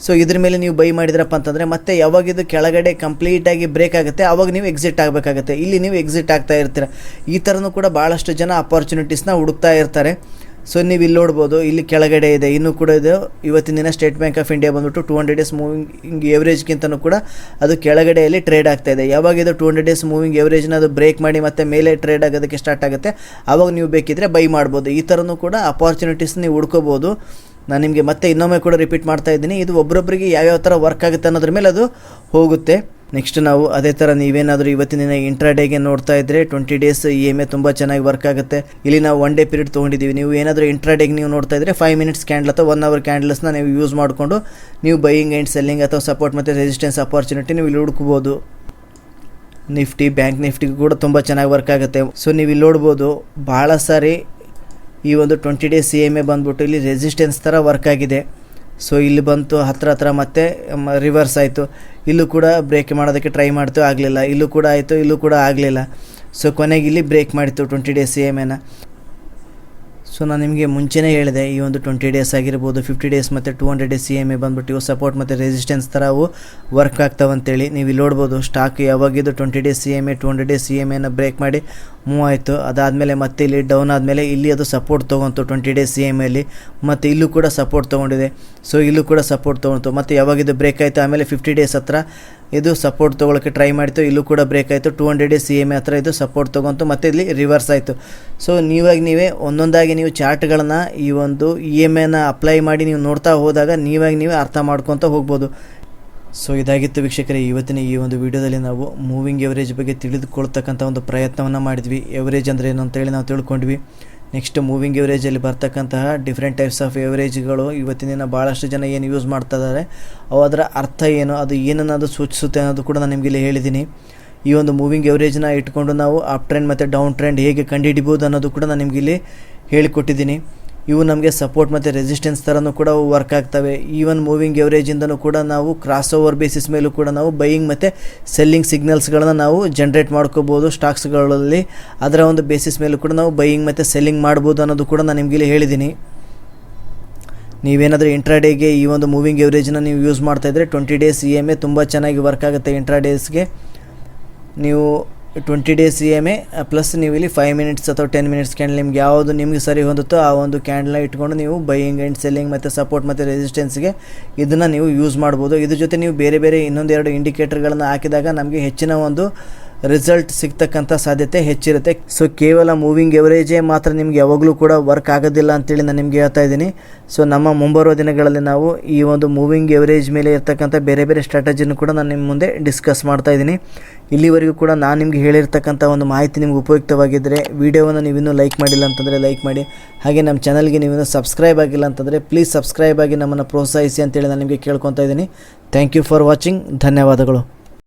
ಸೊ ಇದ್ರ ಮೇಲೆ ನೀವು ಬೈ ಮಾಡಿದ್ರಪ್ಪ ಅಂತಂದರೆ ಮತ್ತೆ ಯಾವಾಗ ಇದು ಕೆಳಗಡೆ ಕಂಪ್ಲೀಟಾಗಿ ಬ್ರೇಕ್ ಆಗುತ್ತೆ ಆವಾಗ ನೀವು ಎಕ್ಸಿಟ್ ಆಗಬೇಕಾಗುತ್ತೆ. ಇಲ್ಲಿ ನೀವು ಎಕ್ಸಿಟ್ ಆಗ್ತಾ ಇರ್ತೀರ. ಈ ಥರನೂ ಕೂಡ ಭಾಳಷ್ಟು ಜನ ಅಪಾರ್ಚುನಿಟೀಸ್ನ ಹುಡುಕ್ತಾ ಇರ್ತಾರೆ. ಸೊ ನೀವು ಇಲ್ಲಿ ನೋಡ್ಬೋದು, ಇಲ್ಲಿ ಕೆಳಗಡೆ ಇದೆ, ಇನ್ನೂ ಕೂಡ ಇದು ಇವತ್ತಿನ ದಿನ ಸ್ಟೇಟ್ ಬ್ಯಾಂಕ್ ಆಫ್ ಇಂಡಿಯಾ ಬಂದ್ಬಿಟ್ಟು 200 ಡೇಸ್ ಮೂವಿಂಗ್ ಎವರೇಜ್ಗಿಂತನೂ ಕೂಡ ಅದು ಕೆಳಗಡೆಯಲ್ಲಿ ಟ್ರೇಡ್ ಆಗ್ತಾ ಇದೆ. ಯಾವಾಗ ಇದು 200 ಡೇಸ್ ಮೂವಿಂಗ್ ಎವರೇಜ್ನ ಅದು ಬ್ರೇಕ್ ಮಾಡಿ ಮತ್ತೆ ಮೇಲೆ ಟ್ರೇಡ್ ಆಗೋದಕ್ಕೆ ಸ್ಟಾರ್ಟ್ ಆಗುತ್ತೆ ಆವಾಗ ನೀವು ಬೇಕಿದ್ರೆ ಬೈ ಮಾಡ್ಬೋದು. ಈ ಥರನೂ ಕೂಡ ಅಪಾರ್ಚುನಿಟೀಸ್ ನೀವು ಹುಡ್ಕೋಬೋದು. ನಾನು ನಿಮಗೆ ಮತ್ತೆ ಇನ್ನೊಮ್ಮೆ ಕೂಡ ರಿಪೀಟ್ ಮಾಡ್ತಾ ಇದ್ದೀನಿ, ಇದು ಒಬ್ಬೊಬ್ಬರಿಗೆ ಯಾವ್ಯಾವ ಥರ ವರ್ಕ್ ಆಗುತ್ತೆ ಅನ್ನೋದ್ರ ಮೇಲೆ ಅದು ಹೋಗುತ್ತೆ. ನೆಕ್ಸ್ಟ್ ನಾವು ಅದೇ ಥರ ನೀವೇನಾದರೂ ಇವತ್ತಿನ ದಿನ ಇಂಟ್ರಾಡೇಗೆ ನೋಡ್ತಾ ಇದ್ದರೆ 20 ಡೇಸ್ EMA ತುಂಬ ಚೆನ್ನಾಗಿ ವರ್ಕ್ ಆಗುತ್ತೆ. ಇಲ್ಲಿ ನಾವು 1 ಡೇ ಪೀರಿಯಡ್ ತೊಗೊಂಡಿದ್ದೀವಿ. ನೀವು ಏನಾದರೂ ಇಂಟ್ರಾಡೇಗೆ ನೀವು ನೋಡ್ತಾ ಇದ್ದರೆ 5 ಮಿನಿಟ್ಸ್ ಕ್ಯಾಂಡಲ್ ಅಥವಾ 1 ಅವರ್ ಕ್ಯಾಂಡಲ್ಸ್ನ ನೀವು ಯೂಸ್ ಮಾಡಿಕೊಂಡು ನೀವು ಬೈಯಿಂಗ್ ಆ್ಯಂಡ್ ಸೆಲ್ಲಿಂಗ್ ಅಥವಾ ಸಪೋರ್ಟ್ ಮತ್ತು ರೆಸಿಸ್ಟೆನ್ಸ್ ಅಪಾರ್ಚುನಿಟಿ ನೀವು ಇಲ್ಲಿ ಹುಡುಕ್ಬೋದು. ನಿಫ್ಟಿ, ಬ್ಯಾಂಕ್ ನಿಫ್ಟಿಗೂ ಕೂಡ ತುಂಬ ಚೆನ್ನಾಗಿ ವರ್ಕ್ ಆಗುತ್ತೆ. ಸೊ ನೀವು ಇಲ್ಲಿ ನೋಡ್ಬೋದು, ಭಾಳ ಸಾರಿ ಈ ಒಂದು 20 ಡೇಸ್ EMA ಬಂದ್ಬಿಟ್ಟು ಇಲ್ಲಿ ರೆಸಿಸ್ಟೆನ್ಸ್ ಥರ ವರ್ಕ್ ಆಗಿದೆ. ಸೊ ಇಲ್ಲಿ ಬಂತು ಹತ್ರ ಮತ್ತೆ ರಿವರ್ಸ್ ಆಯಿತು. ಇಲ್ಲೂ ಕೂಡ ಬ್ರೇಕ್ ಮಾಡೋದಕ್ಕೆ ಟ್ರೈ ಮಾಡ್ತು, ಆಗಲಿಲ್ಲ. ಇಲ್ಲೂ ಕೂಡ ಆಯಿತು, ಇಲ್ಲೂ ಕೂಡ ಆಗಲಿಲ್ಲ. ಸೊ ಕೊನೆಗೆ ಇಲ್ಲಿ ಬ್ರೇಕ್ ಮಾಡಿತ್ತು 20 ಡೇಸ್ EMAನ. ಸೊ ನಾನು ನಿಮಗೆ ಮುಂಚೆನೇ ಹೇಳಿದೆ, ಈ ಒಂದು 20 ಡೇಸ್ ಆಗಿರ್ಬೋದು, 50 ಡೇಸ್ ಮತ್ತು 200 ಡೇಸ್ EMA ಬಂದ್ಬಿಟ್ಟು ಇವು ಸಪೋರ್ಟ್ ಮತ್ತು ರೆಸಿಸ್ಟೆನ್ಸ್ ಥರ ಅವು ವರ್ಕ್ ಆಗ್ತಾವಂತೇಳಿ. ನೀವು ಇಲ್ಲಿ ನೋಡ್ಬೋದು, ಸ್ಟಾಕ್ ಯಾವಾಗಿದ್ದು 20 ಡೇಸ್ EMA 200 ಡೇಸ್ EMAನ ಬ್ರೇಕ್ ಮಾಡಿ ಮೂವ್ ಆಯಿತು. ಅದಾದಮೇಲೆ ಮತ್ತೆ ಇಲ್ಲಿ ಡೌನ್ ಆದಮೇಲೆ ಇಲ್ಲಿ ಅದು ಸಪೋರ್ಟ್ ತೊಗೊಂತು 20 ಡೇಸ್ CMA ಮತ್ತು ಇಲ್ಲೂ ಕೂಡ ಸಪೋರ್ಟ್ ತೊಗೊಂಡಿದೆ. ಸೊ ಇಲ್ಲೂ ಕೂಡ ಸಪೋರ್ಟ್ ತೊಗೊಂತು. ಮತ್ತು ಯಾವಾಗಿದು ಬ್ರೇಕ್ ಆಯಿತು ಆಮೇಲೆ 50 ಡೇಸ್ ಹತ್ರ ಇದು ಸಪೋರ್ಟ್ ತೊಗೊಳಕ್ಕೆ ಟ್ರೈ ಮಾಡಿತು. ಇಲ್ಲೂ ಕೂಡ ಬ್ರೇಕ್ ಆಯಿತು. 200 ಡೇಸ್ CMA ಹತ್ರ ಇದು ಸಪೋರ್ಟ್ ತೊಗೊಂತು ಮತ್ತು ಇಲ್ಲಿ ರಿವರ್ಸ್ ಆಯಿತು. ಸೊ ನೀವೇ ಒಂದೊಂದಾಗಿ ನೀವು ಚಾರ್ಟ್ಗಳನ್ನು ಈ ಒಂದು EMAನ ಅಪ್ಲೈ ಮಾಡಿ ನೀವು ನೋಡ್ತಾ ಹೋದಾಗ ನೀವೇ ಅರ್ಥ ಮಾಡ್ಕೊತ ಹೋಗ್ಬೋದು. ಸೊ ಇದಾಗಿತ್ತು ವೀಕ್ಷಕರೇ ಇವತ್ತಿನ ಈ ಒಂದು ವಿಡಿಯೋದಲ್ಲಿ ನಾವು ಮೂವಿಂಗ್ ಎವರೇಜ್ ಬಗ್ಗೆ ತಿಳಿದುಕೊಳ್ತಕ್ಕಂಥ ಒಂದು ಪ್ರಯತ್ನವನ್ನು ಮಾಡಿದ್ವಿ. ಎವರೇಜ್ ಅಂದರೆ ಏನು ಅಂತೇಳಿ ನಾವು ತಿಳ್ಕೊಂಡ್ವಿ. ನೆಕ್ಸ್ಟ್ ಮೂವಿಂಗ್ ಎವರೇಜಲ್ಲಿ ಬರ್ತಕ್ಕಂತಹ ಡಿಫ್ರೆಂಟ್ ಟೈಪ್ಸ್ ಆಫ್ ಎವರೇಜ್ಗಳು ಇವತ್ತಿನ ದಿನ ಭಾಳಷ್ಟು ಜನ ಏನು ಯೂಸ್ ಮಾಡ್ತಾ ಇದ್ದಾರೆ, ಅದರ ಅರ್ಥ ಏನು, ಅದು ಏನನ್ನೋದು ಸೂಚಿಸುತ್ತೆ ಅನ್ನೋದು ಕೂಡ ನಾನು ನಿಮಗೆ ಇಲ್ಲಿ ಹೇಳಿದ್ದೀನಿ. ಈ ಒಂದು ಮೂವಿಂಗ್ ಎವರೇಜ್ನ ಇಟ್ಕೊಂಡು ನಾವು ಅಪ್ ಟ್ರೆಂಡ್ ಮತ್ತು ಡೌನ್ ಟ್ರೆಂಡ್ ಹೇಗೆ ಕಂಡುಹಿಡಿಬೋದು ಅನ್ನೋದು ಕೂಡ ನಾನು ನಿಮಗೆ ಇಲ್ಲಿ ಹೇಳಿಕೊಟ್ಟಿದ್ದೀನಿ. ಇವು ನಮಗೆ ಸಪೋರ್ಟ್ ಮತ್ತು ರೆಸಿಸ್ಟೆನ್ಸ್ ಥರನೂ ಕೂಡ ವರ್ಕ್ ಆಗ್ತವೆ. ಈವನ್ ಮೂವಿಂಗ್ ಎವರೇಜಿಂದನೂ ಕೂಡ ನಾವು ಕ್ರಾಸ್ ಓವರ್ ಬೇಸಿಸ್ ಮೇಲೂ ಕೂಡ ನಾವು ಬೈಯಿಂಗ್ ಮತ್ತು ಸೆಲ್ಲಿಂಗ್ ಸಿಗ್ನಲ್ಸ್ಗಳನ್ನು ನಾವು ಜನ್ರೇಟ್ ಮಾಡ್ಕೋಬೋದು ಸ್ಟಾಕ್ಸ್ಗಳಲ್ಲಿ. ಅದರ ಒಂದು ಬೇಸಿಸ್ ಮೇಲೂ ಕೂಡ ನಾವು ಬೈಯಿಂಗ್ ಮತ್ತು ಸೆಲ್ಲಿಂಗ್ ಮಾಡ್ಬೋದು ಅನ್ನೋದು ಕೂಡ ನಾನು ನಿಮಗೆ ಇಲ್ಲಿ ಹೇಳಿದ್ದೀನಿ. ನೀವೇನಾದರೂ ಇಂಟ್ರಾಡೇಗೆ ಈ ಒಂದು ಮೂವಿಂಗ್ ಎವರೇಜನ್ನ ನೀವು ಯೂಸ್ ಮಾಡ್ತಾಯಿದ್ರೆ 20 ಡೇಸ್ EMA ತುಂಬ ಚೆನ್ನಾಗಿ ವರ್ಕ್ ಆಗುತ್ತೆ. ಇಂಟ್ರಾಡೇಸ್ಗೆ ನೀವು 20 ಡೇಸ್ CMA ಪ್ಲಸ್ ನೀವು ಇಲ್ಲಿ 5 ಮಿನಿಟ್ಸ್ ಅಥವಾ 10 ಮಿನಿಟ್ಸ್ ಕ್ಯಾಂಡಲ್ ನಿಮ್ಗೆ ಯಾವುದು ನಿಮಗೆ ಸರಿ ಹೊಂದುತ್ತೋ ಆ ಒಂದು ಕ್ಯಾಂಡಲ್ನ ಇಟ್ಕೊಂಡು ನೀವು ಬೈಯಿಂಗ್ ಆ್ಯಂಡ್ ಸೆಲ್ಲಿಂಗ್ ಮತ್ತು ಸಪೋರ್ಟ್ ಮತ್ತು ರೆಸಿಸ್ಟೆನ್ಸ್ಗೆ ಇದನ್ನು ನೀವು ಯೂಸ್ ಮಾಡ್ಬೋದು. ಇದ್ರ ಜೊತೆ ನೀವು ಬೇರೆ ಇನ್ನೊಂದೆರಡು ಇಂಡಿಕೇಟರ್ಗಳನ್ನು ಹಾಕಿದಾಗ ನಮಗೆ ಹೆಚ್ಚಿನ ಒಂದು ರಿಸಲ್ಟ್ ಸಿಗ್ತಕ್ಕಂಥ ಸಾಧ್ಯತೆ ಹೆಚ್ಚಿರುತ್ತೆ. ಸೊ ಕೇವಲ ಮೂವಿಂಗ್ ಎವರೇಜೇ ಮಾತ್ರ ನಿಮಗೆ ಯಾವಾಗಲೂ ಕೂಡ ವರ್ಕ್ ಆಗೋದಿಲ್ಲ ಅಂತೇಳಿ ನಾನು ನಿಮಗೆ ಹೇಳ್ತಾ ಇದ್ದೀನಿ. ಸೊ ನಮ್ಮ ಮುಂಬರುವ ದಿನಗಳಲ್ಲಿ ನಾವು ಈ ಒಂದು ಮೂವಿಂಗ್ ಎವರೇಜ್ ಮೇಲೆ ಇರ್ತಕ್ಕಂಥ ಬೇರೆ ಸ್ಟ್ರಾಟಜಿನೂ ಕೂಡ ನಾನು ನಿಮ್ಮ ಮುಂದೆ ಡಿಸ್ಕಸ್ ಮಾಡ್ತಾ ಇದ್ದೀನಿ. ಇಲ್ಲಿವರೆಗೂ ಕೂಡ ನಾನು ನಿಮಗೆ ಹೇಳಿರ್ತಕ್ಕಂಥ ಒಂದು ಮಾಹಿತಿ ನಿಮ್ಗೆ ಉಪಯುಕ್ತವಾಗಿದ್ದರೆ ವಿಡಿಯೋವನ್ನು ನೀವಿನ್ನೂ ಲೈಕ್ ಮಾಡಿಲ್ಲ ಅಂತಂದರೆ ಲೈಕ್ ಮಾಡಿ. ಹಾಗೆ ನಮ್ಮ ಚಾನಲ್ಗೆ ನೀವಿನ್ನೂ ಸಬ್ಸ್ಕ್ರೈಬ್ ಆಗಿಲ್ಲ ಅಂತಂದರೆ ಪ್ಲೀಸ್ ಸಬ್ಸ್ಕ್ರೈಬ್ ಆಗಿ ನಮ್ಮನ್ನು ಪ್ರೋತ್ಸಾಹಿಸಿ ಅಂತೇಳಿ ನಾನು ನಿಮಗೆ ಕೇಳ್ಕೊತಾ ಇದ್ದೀನಿ. Thank you for watching. ಧನ್ಯವಾದಗಳು.